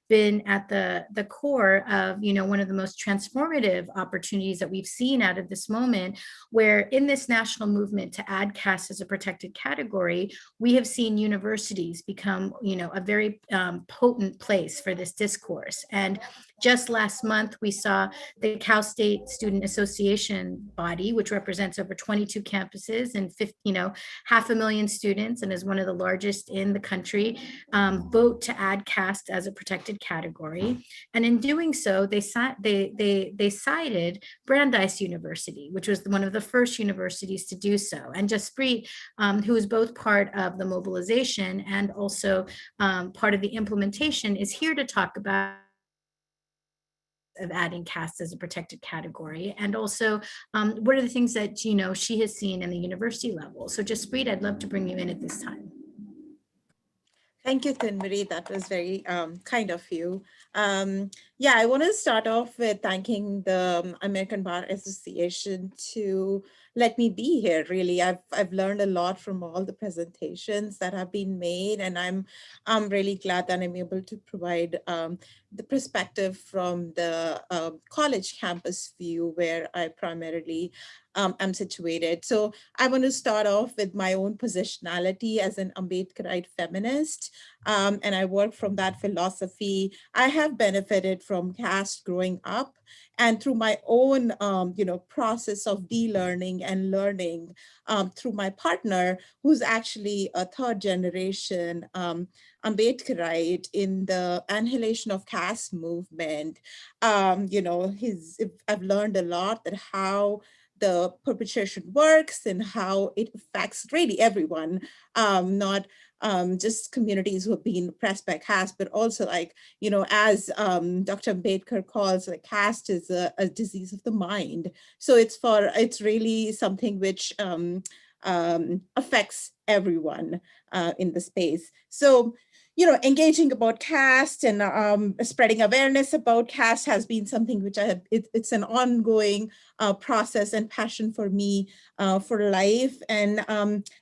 been at the core of, you know, one of the most transformative opportunities that we've seen out of this moment, where in this national movement to add caste as a protected category, we have seen universities become, you know, a very potent place for this discourse. And just last month, we saw the Cal State Student Association body, which represents over 22 campuses and 50, you know, 500,000 students and is one of the largest in the country, vote to add caste as a protected category. And in doing so, they cited Brandeis University, which was one of the first universities to do so. And Jaspreet, who is both part of the mobilization and also part of the implementation, is here to talk about of adding caste as a protected category, and also what are the things that, you know, she has seen in the university level. So Jaspreet, I'd love to bring you in at this time. Thank you, Tinmarie. That was very kind of you. Yeah, I want to start off with thanking the American Bar Association to let me be here. Really, I've learned a lot from all the presentations that have been made, and I'm really glad that I'm able to provide the perspective from the college campus view, where I primarily am situated. So I want to start off with my own positionality as an Ambedkarite feminist, and I work from that philosophy. I have benefited from caste growing up, and through my own, you know, process of de-learning and learning through my partner, who's actually a third generation Ambedkarite in the annihilation of caste movement. You know, I've learned a lot that how the perpetuation works and how it affects really everyone, not just communities who have been oppressed by caste, but also, like, you know, as Dr. Ambedkar calls, like, caste is a disease of the mind. So it's really something which affects everyone in the space. So, you know, engaging about caste and spreading awareness about caste has been something which it's an ongoing process and passion for me for life. And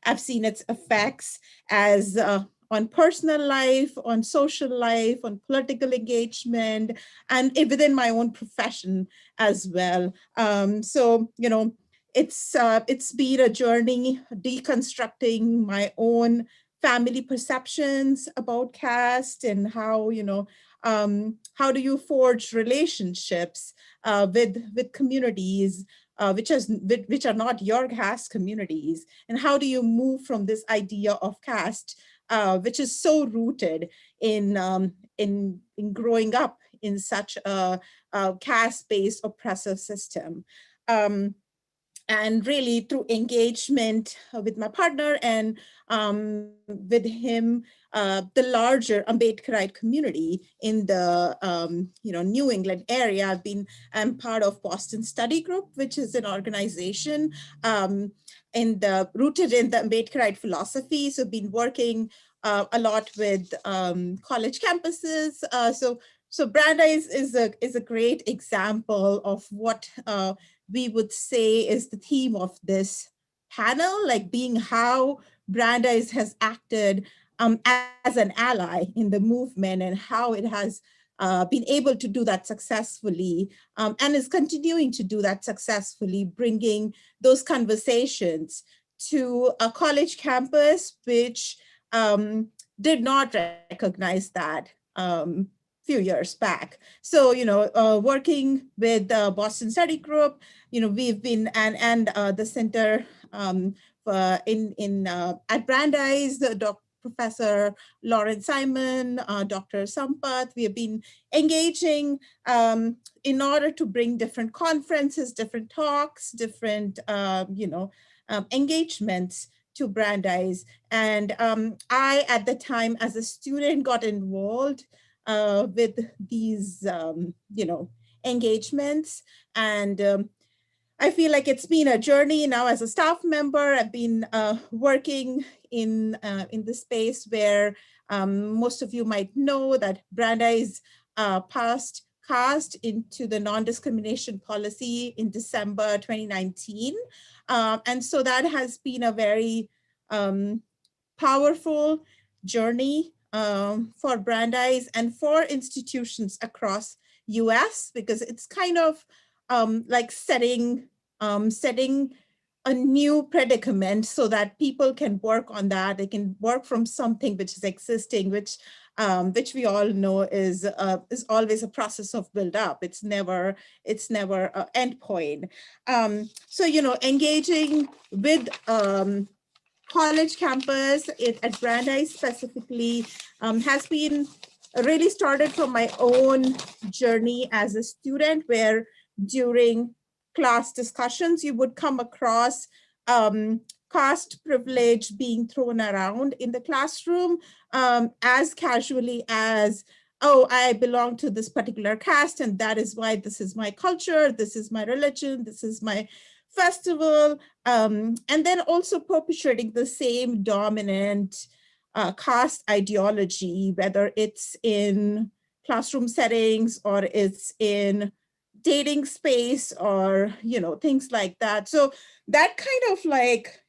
I've seen its effects as on personal life, on social life, on political engagement, and within my own profession as well. So, you know, it's been a journey deconstructing my own family perceptions about caste and how, you know, how do you forge relationships with communities which are not your caste communities, and how do you move from this idea of caste, which is so rooted in growing up in such a caste-based oppressive system. And really through engagement with my partner and with him the larger Ambedkarite community in the New England area. I'm part of Boston Study Group, which is an organization rooted in the Ambedkarite philosophy. So been working a lot with college campuses. So Brandeis is a great example of what we would say is the theme of this panel, like being how Brandeis has acted as an ally in the movement and how it has been able to do that successfully and is continuing to do that successfully, bringing those conversations to a college campus which did not recognize that few years back. So, working with the Boston Study Group, we've been, and the center at Brandeis, Professor Lauren Simon, Dr. Sampath, we have been engaging in order to bring different conferences, different talks, different, engagements to Brandeis. And I, at the time, as a student, got involved with these, engagements. And I feel like it's been a journey now as a staff member. I've been working in the space where most of you might know that Brandeis passed caste into the non-discrimination policy in December 2019. And so that has been a very powerful journey for Brandeis and for institutions across US, because it's kind of like setting a new predicament so that people can work on that. They can work from something which is existing, which we all know is always a process of build up. It's never an end point. So engaging with college campus at Brandeis specifically has been really started from my own journey as a student, where during class discussions, you would come across caste privilege being thrown around in the classroom as casually as, oh, I belong to this particular caste, and that is why this is my culture, this is my religion, this is my festival, and then also perpetuating the same dominant caste ideology, whether it's in classroom settings or it's in dating space or, things like that. So that kind of like,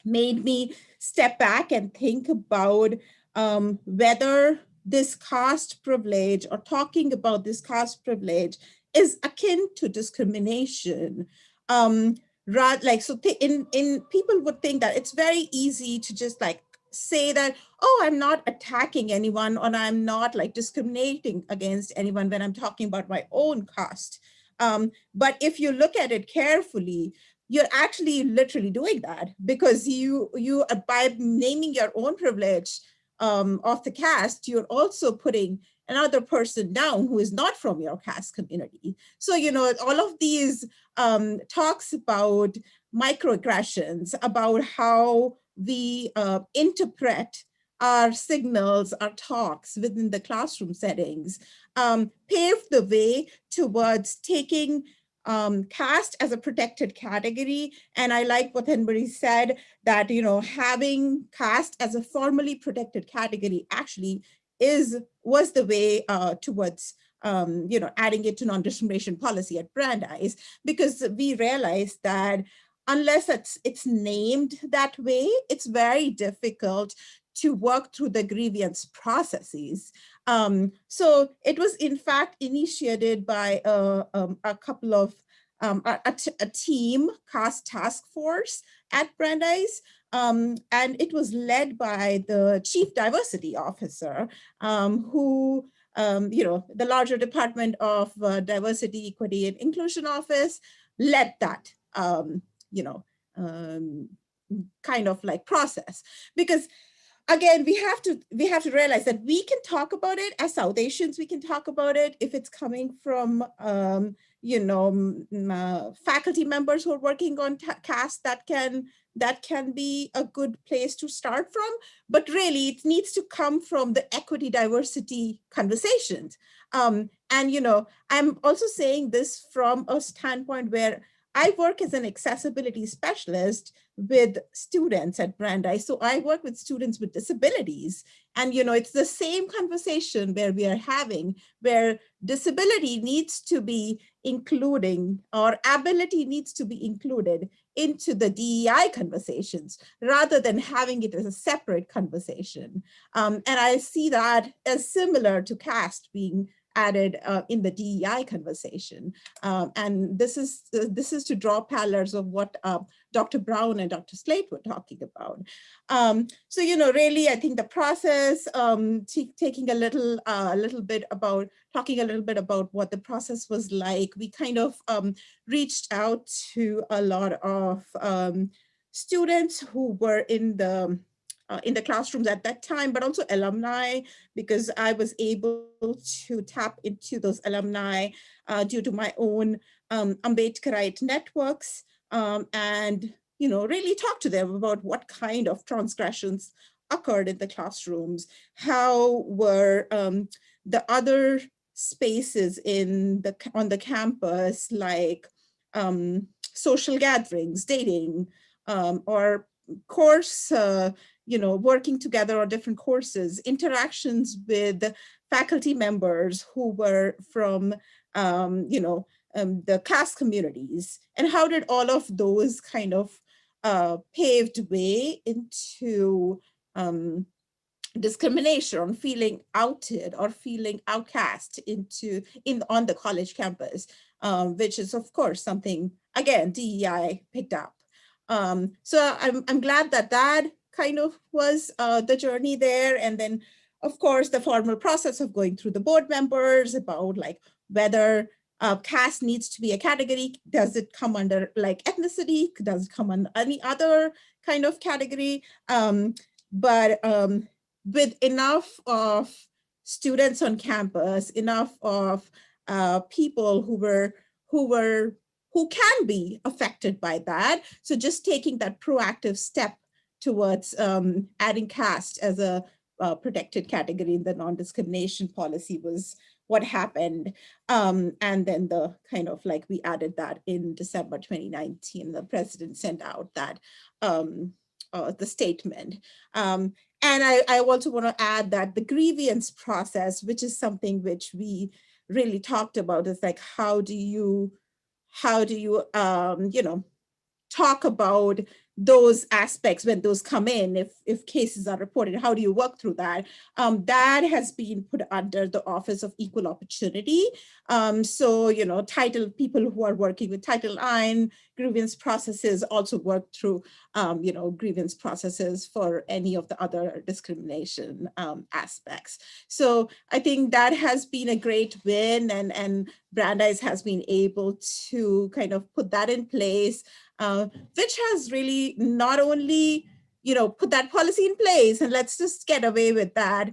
made me step back and think about whether this caste privilege or talking about this caste privilege is akin to discrimination. People would think that it's very easy to just like say that, oh, I'm not attacking anyone, or I'm not like discriminating against anyone when I'm talking about my own caste. But if you look at it carefully, you're actually literally doing that, because you by naming your own privilege of the caste, you're also putting another person down who is not from your caste community. So, all of these talks about microaggressions, about how we interpret our signals, our talks within the classroom settings, paved the way towards taking caste as a protected category. And I like what Henry said, that having caste as a formally protected category actually was the way towards adding it to non-discrimination policy at Brandeis, because we realized that unless it's named that way, it's very difficult to work through the grievance processes. So it was in fact initiated by a couple of, a team, Caste Task Force at Brandeis, and it was led by the Chief Diversity Officer, who, the larger Department of Diversity, Equity, and Inclusion Office led that, kind of like process. Because again, we have to realize that we can talk about it as South Asians. We can talk about it if it's coming from faculty members who are working on caste. That can be a good place to start from, but really it needs to come from the equity diversity conversations. And I'm also saying this from a standpoint where I work as an accessibility specialist with students at Brandeis. So I work with students with disabilities. And it's the same conversation where we are having, where disability needs to be including, or ability needs to be included into the DEI conversations, rather than having it as a separate conversation. And I see that as similar to caste being added in the DEI conversation. And this is to draw parallels of what Dr. Brown and Dr. Slate were talking about. So, really, I think the process, talking a little bit about what the process was like, we kind of reached out to a lot of students who were in the classrooms at that time, but also alumni, because I was able to tap into those alumni due to my own Ambedkarite networks, and really talk to them about what kind of transgressions occurred in the classrooms, how were the other spaces on the campus, like social gatherings, dating, or course, working together on different courses, interactions with faculty members who were from, the caste communities, and how did all of those kind of paved way into discrimination, on feeling outed or feeling outcast on the college campus, which is of course something, again, DEI picked up. So I'm glad that kind of was the journey there. And then of course the formal process of going through the board members about like whether caste needs to be a category. Does it come under like ethnicity? Does it come under any other kind of category? But with enough of students on campus, enough of people who can be affected by that. So just taking that proactive step towards adding caste as a protected category in the non-discrimination policy was what happened. And then the kind of like, we added that in December 2019, the president sent out that the statement. And I also want to add that the grievance process, which is something which we really talked about, is like, how do you talk about those aspects when those come in, if cases are reported, how do you work through that? That has been put under the Office of Equal Opportunity. So, people who are working with Title IX grievance processes also work through, grievance processes for any of the other discrimination aspects. So I think that has been a great win, and Brandeis has been able to kind of put that in place, which has really not only, put that policy in place and let's just get away with that.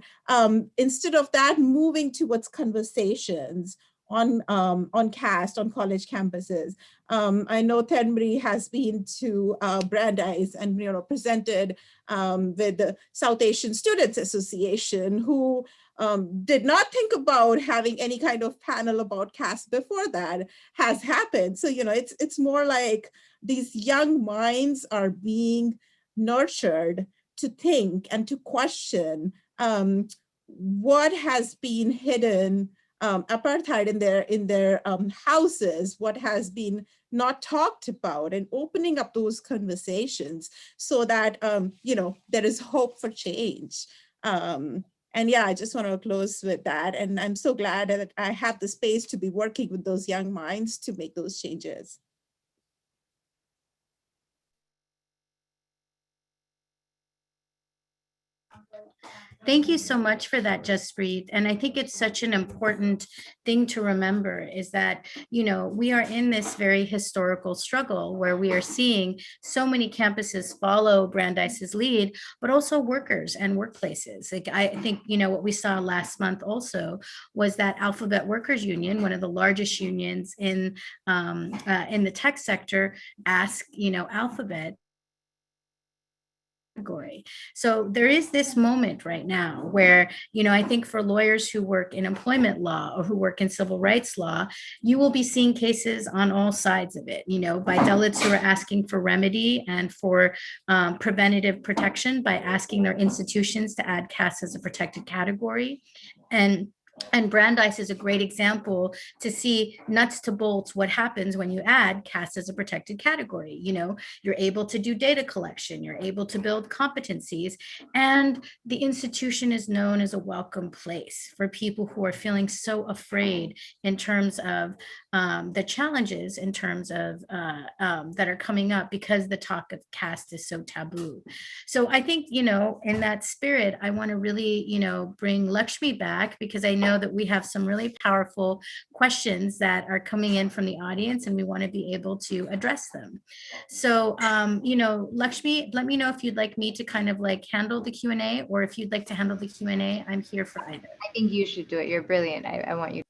Instead of that, moving towards conversations on caste on college campuses. I know Tenbury has been to Brandeis and presented with the South Asian Students Association, who did not think about having any kind of panel about caste before that has happened. So, it's more like these young minds are being nurtured to think and to question what has been hidden, apartheid in their houses, what has been not talked about, and opening up those conversations so that there is hope for change. And yeah, I just want to close with that. And I'm so glad that I have the space to be working with those young minds to make those changes. Thank you so much for that, Jaspreet. And I think it's such an important thing to remember is that, we are in this very historical struggle where we are seeing so many campuses follow Brandeis's lead, but also workers and workplaces. Like I think, what we saw last month also was that Alphabet Workers Union, one of the largest unions in the tech sector, asked, Alphabet category. So there is this moment right now where, I think for lawyers who work in employment law or who work in civil rights law, you will be seeing cases on all sides of it, by Dalits who are asking for remedy and for preventative protection by asking their institutions to add caste as a protected category. And Brandeis is a great example to see nuts to bolts what happens when you add caste as a protected category. You're able to do data collection, you're able to build competencies, and the institution is known as a welcome place for people who are feeling so afraid in terms of the challenges in terms of that are coming up because the talk of caste is so taboo. So I think, in that spirit, I want to really, bring Lakshmi back because I know that we have some really powerful questions that are coming in from the audience and we want to be able to address them. So, Lakshmi, let me know if you'd like me to kind of like handle the Q&A or if you'd like to handle the Q&A, I'm here for either. I think you should do it. You're brilliant. I want you.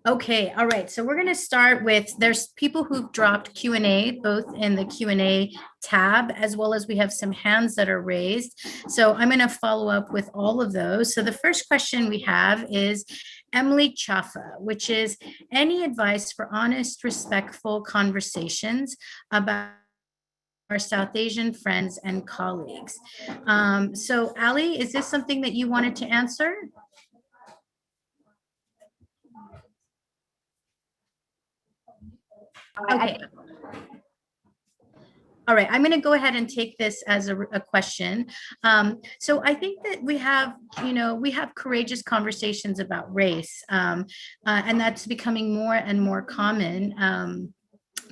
Okay, all right. So we're going to start with, there's people who've dropped Q&A, both in the Q&A tab, as well as we have some hands that are raised. So I'm going to follow up with all of those. So the first question we have is Emily Chaffa, which is any advice for honest, respectful conversations about our South Asian friends and colleagues. So Ali, is this something that you wanted to answer? Okay. All right, I'm going to go ahead and take this as a question. So I think that we have courageous conversations about race, and that's becoming more and more common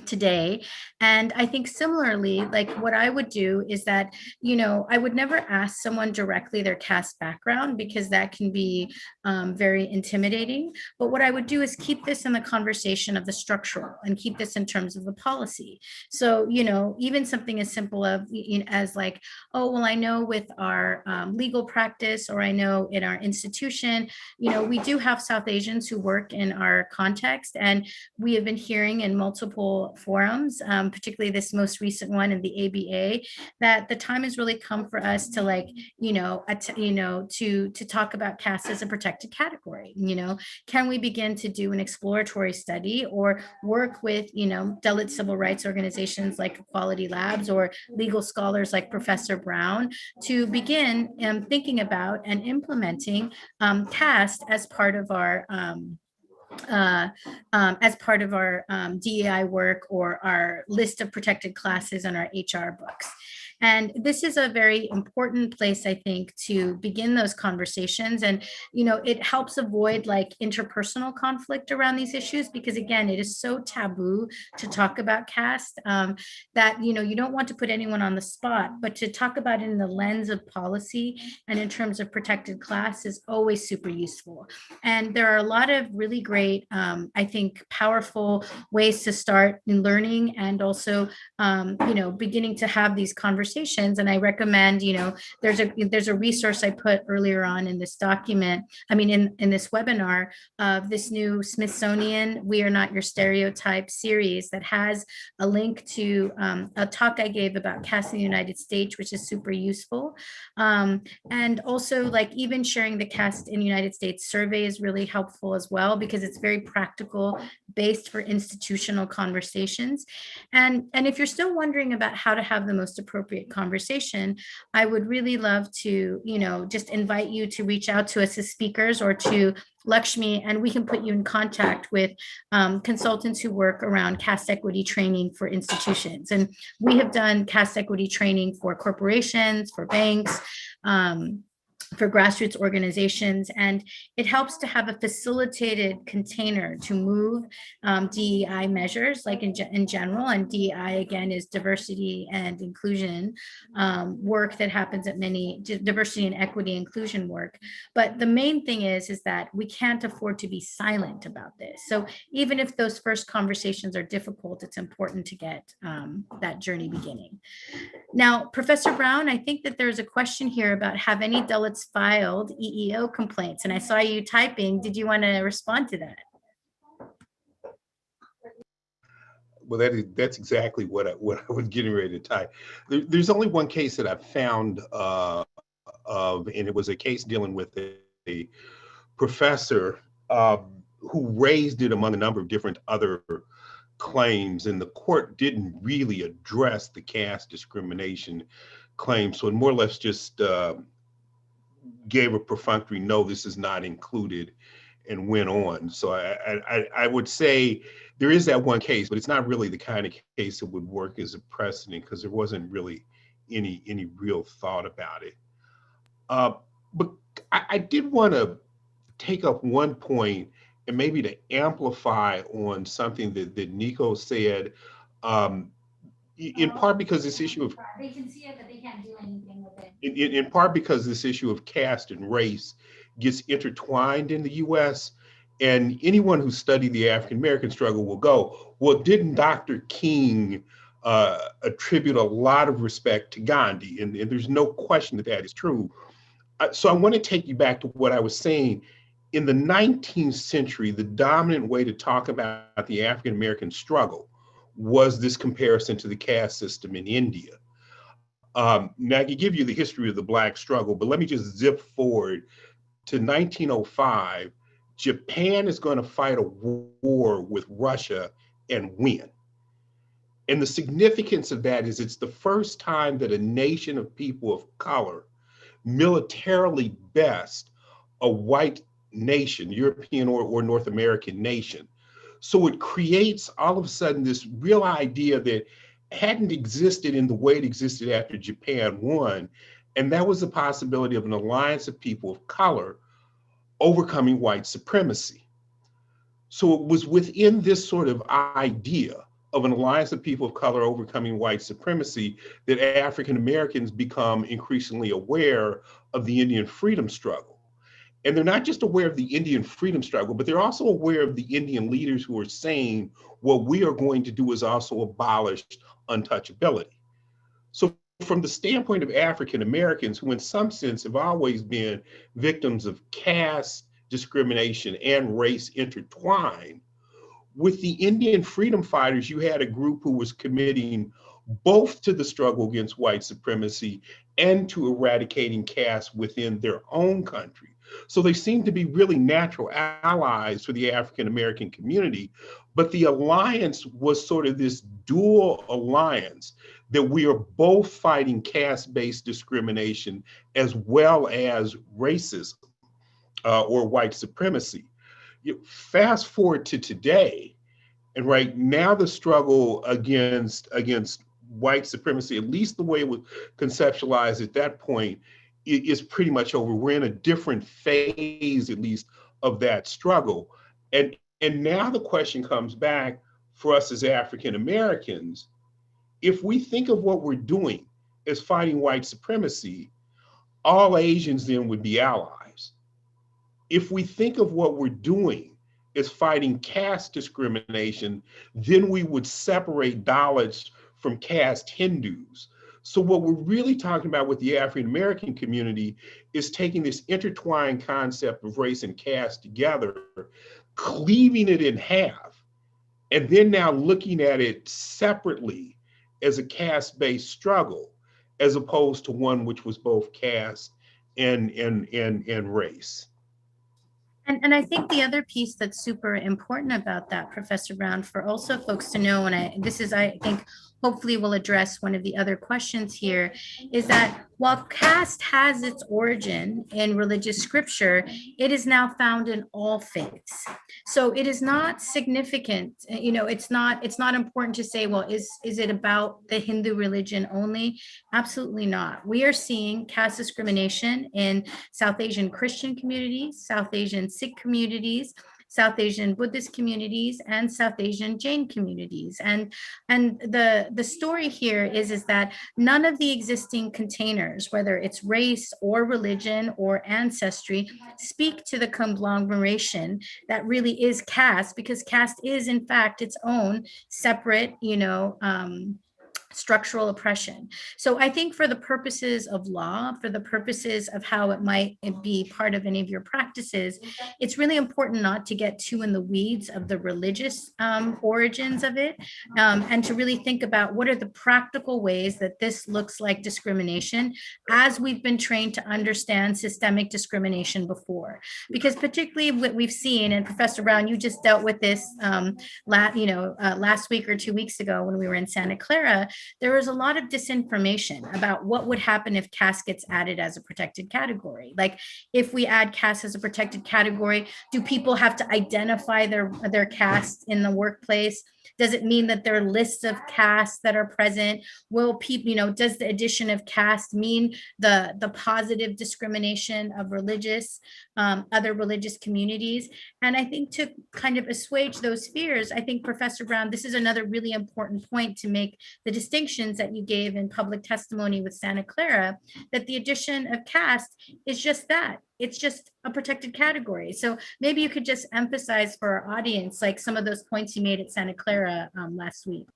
today. And I think similarly, like what I would do is that, I would never ask someone directly their caste background because that can be very intimidating. But what I would do is keep this in the conversation of the structural and keep this in terms of the policy. So, even something as simple as like, oh, well, I know with our legal practice, or I know in our institution, we do have South Asians who work in our context. And we have been hearing in multiple forums, particularly this most recent one in the ABA, that the time has really come for us to like, to talk about caste as a protected category. Can we begin to do an exploratory study or work with, Dalit civil rights organizations like Equality Labs or legal scholars like Professor Brown to begin thinking about and implementing caste as part of our DEI work or our list of protected classes in our HR books. And this is a very important place, I think, to begin those conversations. And, it helps avoid like interpersonal conflict around these issues, because again, it is so taboo to talk about caste that, you don't want to put anyone on the spot, but to talk about it in the lens of policy and in terms of protected class is always super useful. And there are a lot of really great, I think, powerful ways to start in learning and also, beginning to have these conversations. And I recommend, there's a resource I put earlier on in this document, in this webinar of this new Smithsonian We Are Not Your Stereotype series that has a link to a talk I gave about caste in the United States, which is super useful. And also like even sharing the caste in the United States survey is really helpful as well, because it's very practical based for institutional conversations. And if you're still wondering about how to have the most appropriate conversation, I would really love to, just invite you to reach out to us as speakers or to Lakshmi, and we can put you in contact with consultants who work around caste equity training for institutions. And we have done caste equity training for corporations, for banks, for grassroots organizations, and it helps to have a facilitated container to move DEI measures, like in general, and DEI again is diversity and inclusion work that happens at many diversity and equity inclusion work. But the main thing is that we can't afford to be silent about this. So even if those first conversations are difficult, it's important to get that journey beginning. Now, Professor Brown, I think that there's a question here about have any Dalits filed EEO complaints? And I saw you typing. Did you want to respond to that? Well, that's exactly what I was getting ready to type. There's only one case that I found of, and it was a case dealing with a professor who raised it among a number of different other claims, and the court didn't really address the caste discrimination claim. So it more or less just gave a perfunctory, no, this is not included, and went on. So I would say there is that one case, but it's not really the kind of case that would work as a precedent because there wasn't really any real thought about it. But I did want to take up one point and maybe to amplify on something that Nico said, in part because this issue of they can see it, but they can't do anything with it. In part because this issue of caste and race gets intertwined in the U.S. And anyone who studied the African-American struggle will go, well, didn't Dr. King attribute a lot of respect to Gandhi? And there's no question that that is true. So I want to take you back to what I was saying. In the 19th century, the dominant way to talk about the African-American struggle was this comparison to the caste system in India. Now I can give you the history of the Black struggle, but let me just zip forward to 1905. Japan is going to fight a war with Russia and win. And the significance of that is it's the first time that a nation of people of color militarily best a white nation, European or North American nation. So it creates all of a sudden this real idea that hadn't existed in the way it existed after Japan won. And that was the possibility of an alliance of people of color overcoming white supremacy. So it was within this sort of idea of an alliance of people of color overcoming white supremacy that African Americans become increasingly aware of the Indian freedom struggle. And they're not just aware of the Indian freedom struggle, but they're also aware of the Indian leaders who are saying, what we are going to do is also abolish untouchability. So from the standpoint of African Americans, who in some sense have always been victims of caste discrimination and race intertwined, with the Indian freedom fighters, you had a group who was committing both to the struggle against white supremacy and to eradicating caste within their own country. So they seem to be really natural allies for the African American community, but the alliance was sort of this dual alliance that we are both fighting caste-based discrimination as well as racism or white supremacy. Fast forward to today, and right now the struggle against white supremacy, at least the way it was conceptualized at that point, is pretty much over. We're in a different phase, at least, of that struggle. And now the question comes back for us as African Americans, if we think of what we're doing as fighting white supremacy, all Asians then would be allies. If we think of what we're doing as fighting caste discrimination, then we would separate Dalits from caste Hindus. So what we're really talking about with the African American community is taking this intertwined concept of race and caste together, cleaving it in half, and then now looking at it separately as a caste-based struggle, as opposed to one which was both caste and race. And I think the other piece that's super important about that, Professor Brown, for also folks to know, and I think hopefully will address one of the other questions here, is that While caste has its origin in religious scripture, it is now found in all faiths. So it is not significant, it's not important to say, well, is it about the Hindu religion only? Absolutely not. We are seeing caste discrimination in South Asian Christian communities, South Asian Sikh communities, South Asian Buddhist communities, and South Asian Jain communities. And the story here is that none of the existing containers, whether it's race or religion or ancestry, speak to the conglomeration that really is caste, because caste is in fact its own separate, structural oppression. So I think for the purposes of law, for the purposes of how it might be part of any of your practices, it's really important not to get too in the weeds of the religious origins of it, and to really think about what are the practical ways that this looks like discrimination as we've been trained to understand systemic discrimination before. Because particularly what we've seen, and Professor Brown, you just dealt with this last week or 2 weeks ago when we were in Santa Clara, there was a lot of disinformation about what would happen if caste gets added as a protected category. Like, if we add caste as a protected category, do people have to identify their caste in the workplace? Does it mean that there are lists of castes that are present? Will people, does the addition of caste mean the positive discrimination of other religious communities? And I think to kind of assuage those fears, I think, Professor Brown, this is another really important point to make the distinctions that you gave in public testimony with Santa Clara, that the addition of caste is just that. It's just a protected category. So maybe you could just emphasize for our audience, like some of those points you made at Santa Clara last week.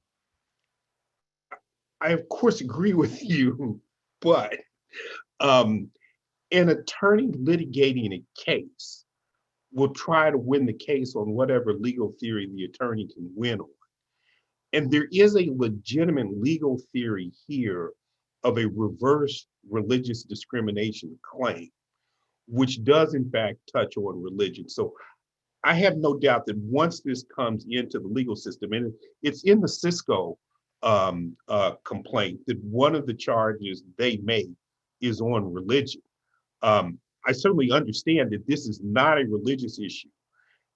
I, of course, agree with you, but an attorney litigating a case will try to win the case on whatever legal theory the attorney can win on. And there is a legitimate legal theory here of a reverse religious discrimination claim, which does in fact touch on religion. So I have no doubt that once this comes into the legal system, and it's in the Cisco complaint, that one of the charges they make is on religion. I certainly understand that this is not a religious issue,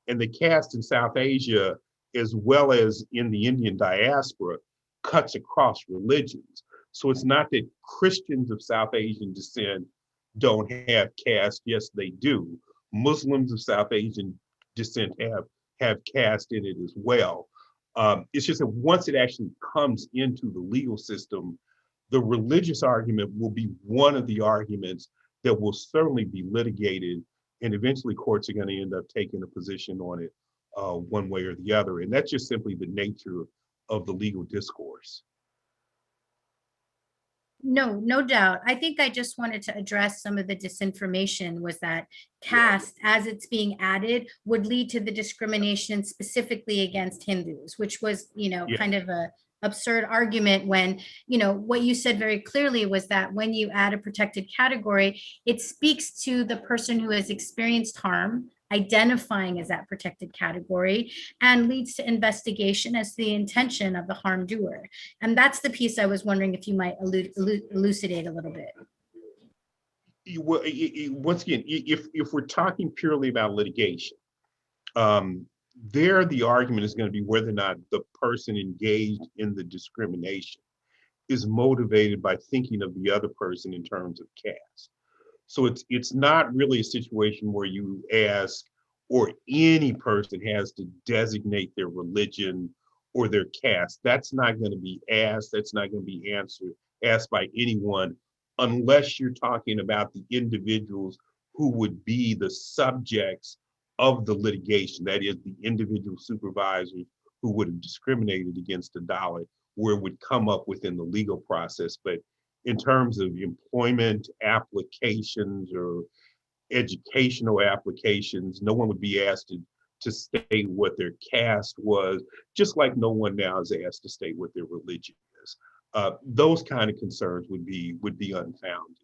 and the caste in South Asia, as well as in the Indian diaspora, cuts across religions. So it's not that Christians of South Asian descent don't have caste. Yes, they do. Muslims of South Asian descent have caste in it as well. It's just that once it actually comes into the legal system, the religious argument will be one of the arguments that will certainly be litigated, and eventually courts are going to end up taking a position on it one way or the other. And that's just simply the nature of the legal discourse. No doubt. I think I just wanted to address some of the disinformation was that caste, as it's being added, would lead to the discrimination specifically against Hindus, which was, kind of a absurd argument when, what you said very clearly was that when you add a protected category, it speaks to the person who has experienced harm, identifying as that protected category, and leads to investigation as the intention of the harm doer. And that's the piece I was wondering if you might elucidate a little bit. Once again, if we're talking purely about litigation, there the argument is going to be whether or not the person engaged in the discrimination is motivated by thinking of the other person in terms of caste. So it's not really a situation where you ask, or any person has to designate their religion or their caste. That's not going to be asked. That's not going to be asked by anyone, unless you're talking about the individuals who would be the subjects of the litigation. That is, the individual supervisors who would have discriminated against the dollar, where it would come up within the legal process. But in terms of employment applications or educational applications, no one would be asked to state what their caste was, just like no one now is asked to state what their religion is. Those kind of concerns would be unfounded.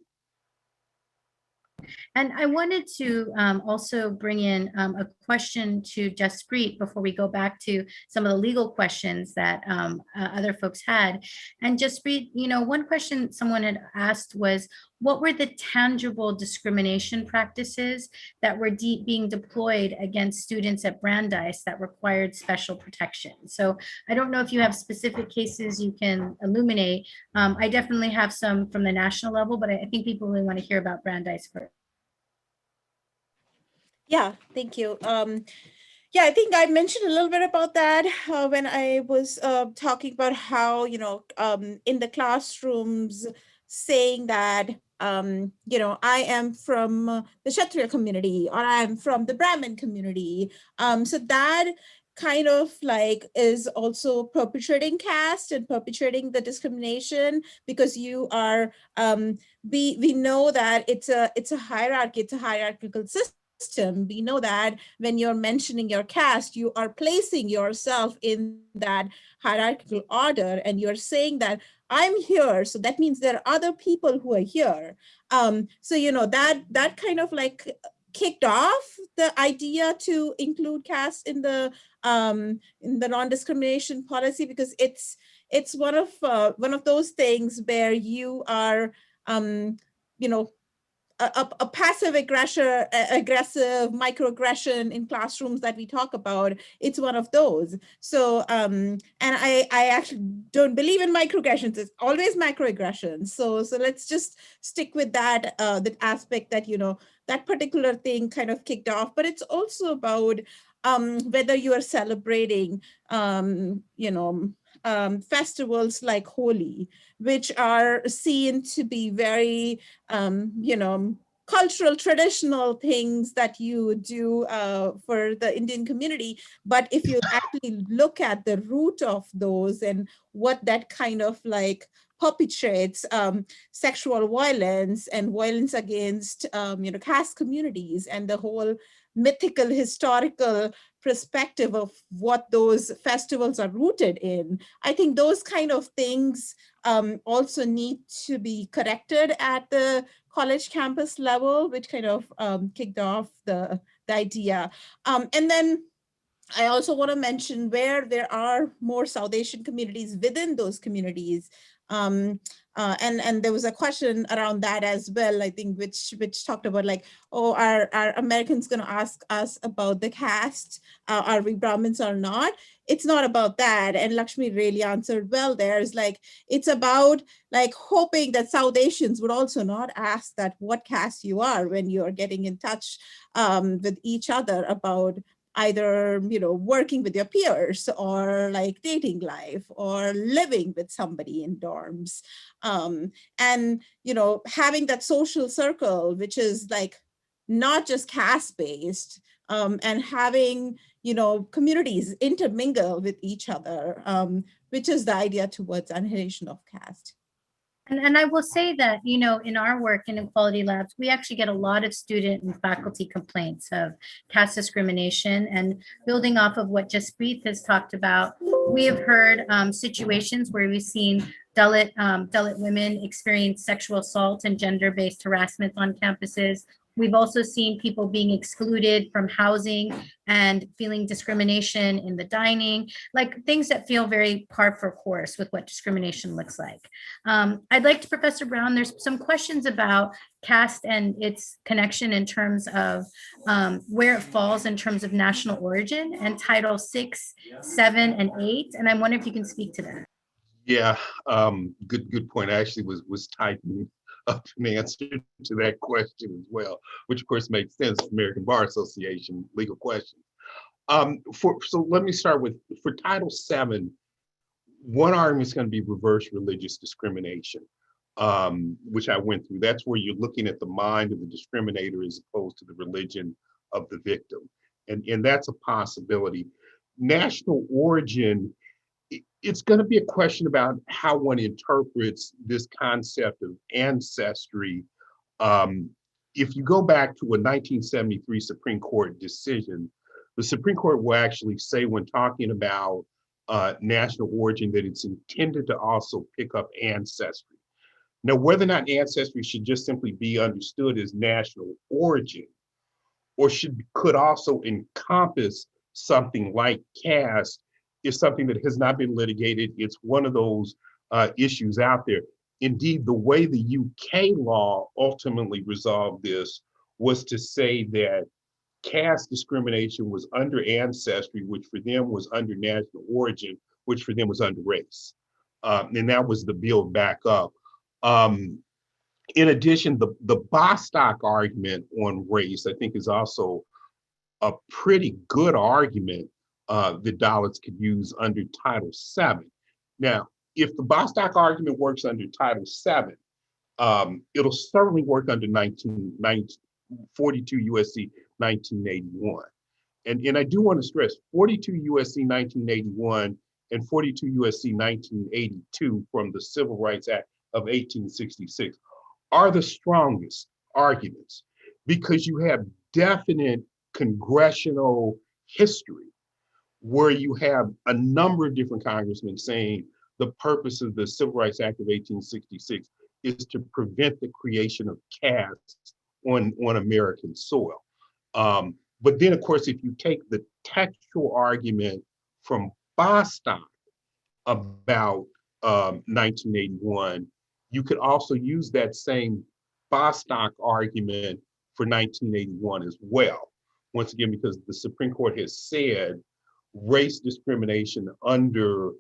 And I wanted to also bring in a question to Jaspreet before we go back to some of the legal questions that other folks had. And Jaspreet, one question someone had asked was, what were the tangible discrimination practices that were being deployed against students at Brandeis that required special protection? So I don't know if you have specific cases you can illuminate. I definitely have some from the national level, but I think people really want to hear about Brandeis first. Yeah, thank you. Yeah, I think I mentioned a little bit about that when I was talking about how, in the classrooms saying that, I am from the Kshatriya community, or I'm from the Brahmin community. So that kind of like is also perpetuating caste and perpetuating the discrimination, because you are, we know that it's a hierarchy, it's a hierarchical system. We know that when you're mentioning your caste, you are placing yourself in that hierarchical order, and you're saying that I'm here, so that means there are other people who are here. So that kind of like kicked off the idea to include caste in the non-discrimination policy, because it's one of those things where you are a passive aggressive microaggression in classrooms that we talk about. It's one of those. So, and I actually don't believe in microaggressions. It's always macroaggressions. So let's just stick with that, that aspect that, that particular thing kind of kicked off. But it's also about whether you are celebrating, festivals like Holi, which are seen to be very, cultural, traditional things that you do for the Indian community. But if you actually look at the root of those and what that kind of like perpetuates, sexual violence and violence against, caste communities, and the whole mythical, historical perspective of what those festivals are rooted in, I think those kind of things also need to be corrected at the college campus level, which kind of kicked off the idea. And then I also want to mention where there are more South Asian communities within those communities. And there was a question around that as well, I think, which talked about like, oh, are Americans going to ask us about the caste? Are we Brahmins or not? It's not about that. And Lakshmi really answered well there. Is like, it's about like hoping that South Asians would also not ask that what caste you are when you're getting in touch with each other about either, working with your peers, or like dating life, or living with somebody in dorms. And, having that social circle, which is like not just caste-based, and having, communities intermingle with each other, which is the idea towards annihilation of caste. And I will say that, in our work in Equality Labs, we actually get a lot of student and faculty complaints of caste discrimination. And building off of what Jaspreet has talked about, we have heard situations where we've seen Dalit women experience sexual assault and gender-based harassment on campuses. We've also seen people being excluded from housing and feeling discrimination in the dining, like things that feel very par for course with what discrimination looks like. I'd like to, Professor Brown, there's some questions about caste and its connection in terms of where it falls in terms of national origin and Title 6, 7, and 8. And I wonder if you can speak to that. Yeah, good point. I actually was typing up an answer to that question as well, which of course makes sense. American Bar Association legal questions. So let me start with, for Title VII, one argument is going to be reverse religious discrimination, which I went through. That's where you're looking at the mind of the discriminator as opposed to the religion of the victim, and that's a possibility. National origin, it's going to be a question about how one interprets this concept of ancestry. If you go back to a 1973 Supreme Court decision, the Supreme Court will actually say, when talking about national origin, that it's intended to also pick up ancestry. Now, whether or not ancestry should just simply be understood as national origin, or could also encompass something like caste, is something that has not been litigated. It's one of those issues out there. Indeed, the way the UK law ultimately resolved this was to say that caste discrimination was under ancestry, which for them was under national origin, which for them was under race. And that was the build back up. In addition, the Bostock argument on race, I think, is also a pretty good argument that Dalits could use under Title VII. Now, if the Bostock argument works under Title VII, it'll certainly work under 42 USC 1981. And I do want to stress 42 USC 1981 and 42 USC 1982 from the Civil Rights Act of 1866 are the strongest arguments because you have definite congressional history where you have a number of different congressmen saying the purpose of the Civil Rights Act of 1866 is to prevent the creation of castes on American soil. But then, of course, if you take the textual argument from Bostock about 1981, you could also use that same Bostock argument for 1981 as well. Once again, because the Supreme Court has said race discrimination under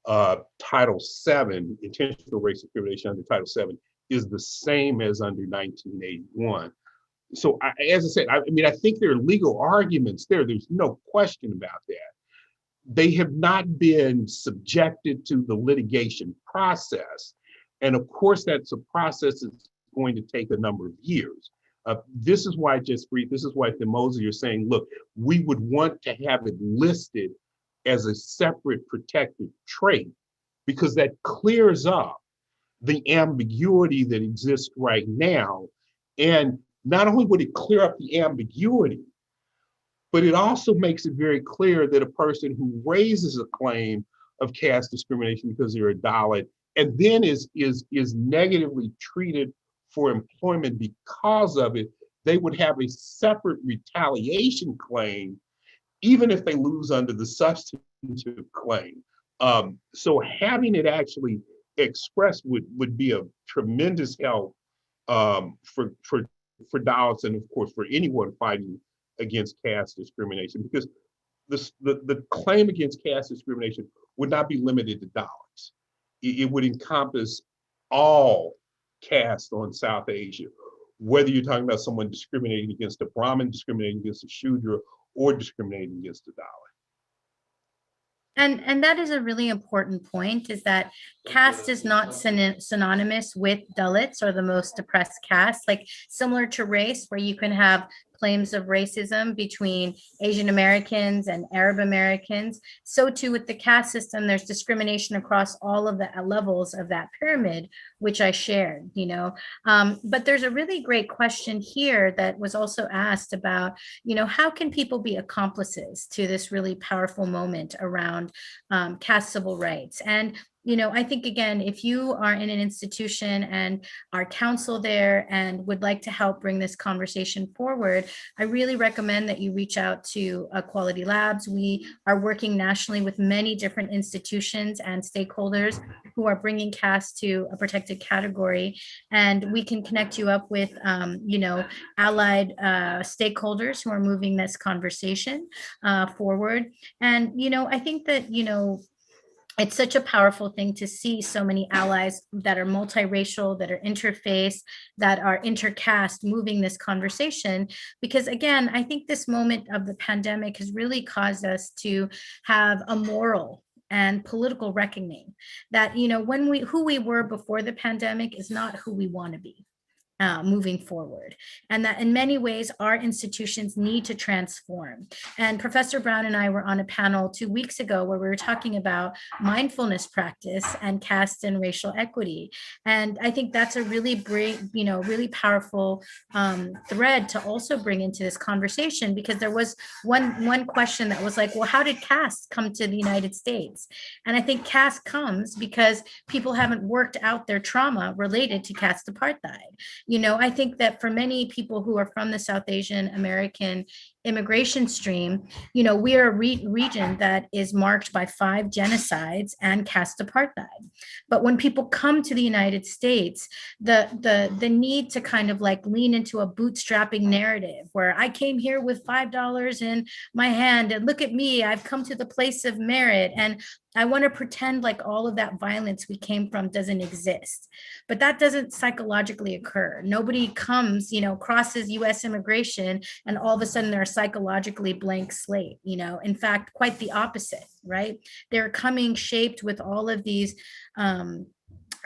Title VII, intentional race discrimination under Title VII, is the same as under 1981. So as I said, I think there are legal arguments there. There's no question about that. They have not been subjected to the litigation process. And of course, that's a process that's going to take a number of years. This is why Mosey are saying, look, we would want to have it listed as a separate protected trait because that clears up the ambiguity that exists right now. And not only would it clear up the ambiguity, but it also makes it very clear that a person who raises a claim of caste discrimination because they're a Dalit and then is negatively treated for employment because of it, they would have a separate retaliation claim, even if they lose under the substantive claim. So having it actually expressed would be a tremendous help for Dalits and of course for anyone fighting against caste discrimination, because the claim against caste discrimination would not be limited to Dalits. It would encompass all caste on South Asia, whether you're talking about someone discriminating against a Brahmin, discriminating against a Shudra, or discriminating against a Dalit. And that is a really important point, is that caste is not synonymous with Dalits or the most oppressed caste, like similar to race, where you can have claims of racism between Asian Americans and Arab Americans. So too with the caste system, there's discrimination across all of the levels of that pyramid, which I shared, but there's a really great question here that was also asked about, how can people be accomplices to this really powerful moment around caste civil rights? And I think, again, if you are in an institution and are counsel there and would like to help bring this conversation forward, I really recommend that you reach out to Quality Labs. We are working nationally with many different institutions and stakeholders who are bringing caste to a protected category. And we can connect you up with, allied stakeholders who are moving this conversation forward. And, I think that, it's such a powerful thing to see so many allies that are multiracial, that are interface, that are intercaste moving this conversation. Because again, I think this moment of the pandemic has really caused us to have a moral and political reckoning that, who we were before the pandemic is not who we want to be. Moving forward, and that in many ways our institutions need to transform. And Professor Brown and I were on a panel 2 weeks ago where we were talking about mindfulness practice and caste and racial equity. And I think that's a really great, really powerful thread to also bring into this conversation, because there was one question that was like, well, how did caste come to the United States? And I think caste comes because people haven't worked out their trauma related to caste apartheid. I think that for many people who are from the South Asian American, immigration stream, you know, we are a region that is marked by 5 genocides and caste apartheid. But when people come to the United States, the need to kind of like lean into a bootstrapping narrative where I came here with $5 in my hand and look at me, I've come to the place of merit, and I want to pretend like all of that violence we came from doesn't exist. But that doesn't psychologically occur. Nobody comes, you know, crosses US immigration and all of a sudden they're a psychologically blank slate, you know. In fact, quite the opposite, right? They're coming shaped with all of these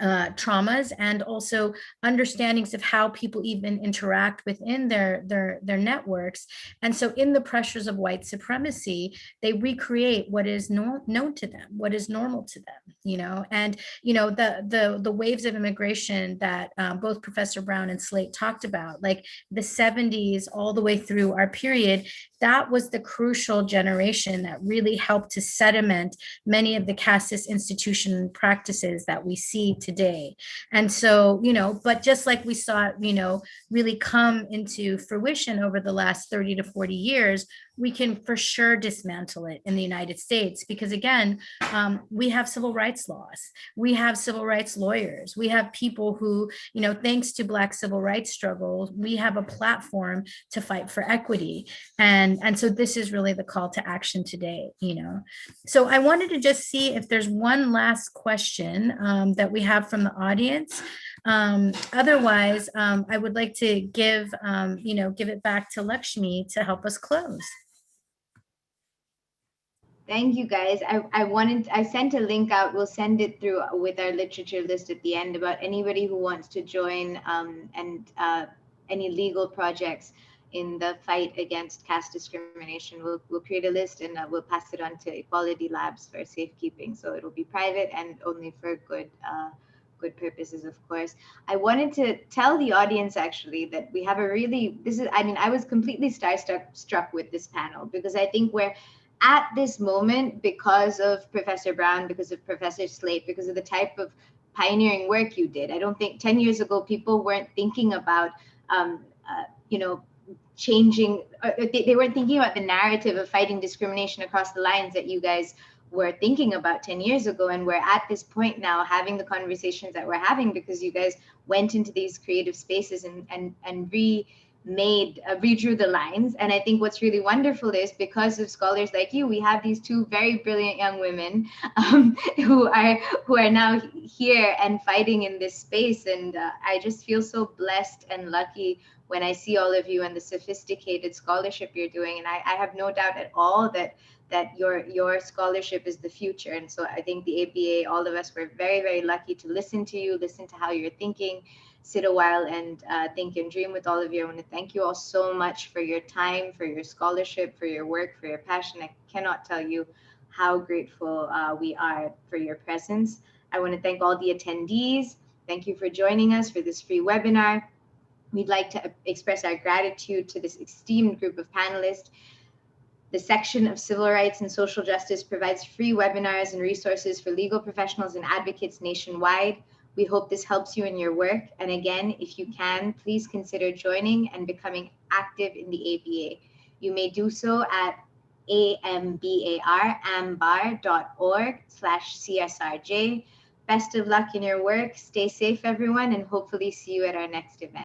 traumas and also understandings of how people even interact within their networks. And so in the pressures of white supremacy, they recreate what is known to them, what is normal to them, you know. And you know, the waves of immigration that both Professor Brown and Slate talked about, like the 70s all the way through our period, that was the crucial generation that really helped to sediment many of the casteist institution practices that we see today. And so, you know, but just like we saw it, you know, really come into fruition over the last 30 to 40 years, we can for sure dismantle it in the United States because, again, we have civil rights laws, we have civil rights lawyers, we have people who, you know, thanks to Black civil rights struggles, we have a platform to fight for equity. And so this is really the call to action today, you know. So I wanted to just see if there's one last question that we have from the audience. Otherwise, I would like to give, you know, give it back to Lakshmi to help us close. Thank you, guys. I sent a link out. We'll send it through with our literature list at the end about anybody who wants to join and any legal projects in the fight against caste discrimination. We'll create a list and we'll pass it on to Equality Labs for safekeeping. So it'll be private and only for good purposes, of course. I wanted to tell the audience actually that we have a really, I was completely struck with this panel because I think we're at this moment because of Professor Brown, because of Professor Slate, because of the type of pioneering work you did. I don't think 10 years ago people weren't thinking about, you know, changing, they weren't thinking about the narrative of fighting discrimination across the lines that you guys were thinking about 10 years ago. And we're at this point now having the conversations that we're having because you guys went into these creative spaces and redrew the lines. And I think what's really wonderful is because of scholars like you, we have these two very brilliant young women who are now here and fighting in this space. And I just feel so blessed and lucky when I see all of you and the sophisticated scholarship you're doing. And I have no doubt at all that your scholarship is the future. And so I think the APA, all of us were very, very lucky to listen to you, listen to how you're thinking, sit a while and think and dream with all of you. I want to thank you all so much for your time, for your scholarship, for your work, for your passion. I cannot tell you how grateful we are for your presence. I want to thank all the attendees. Thank you for joining us for this free webinar. We'd like to express our gratitude to this esteemed group of panelists. The section of Civil Rights and Social Justice provides free webinars and resources for legal professionals and advocates nationwide. We hope this helps you in your work. And again, if you can, please consider joining and becoming active in the APA. You may do so at ambar.org/CSRJ. Best of luck in your work. Stay safe, everyone, and hopefully see you at our next event.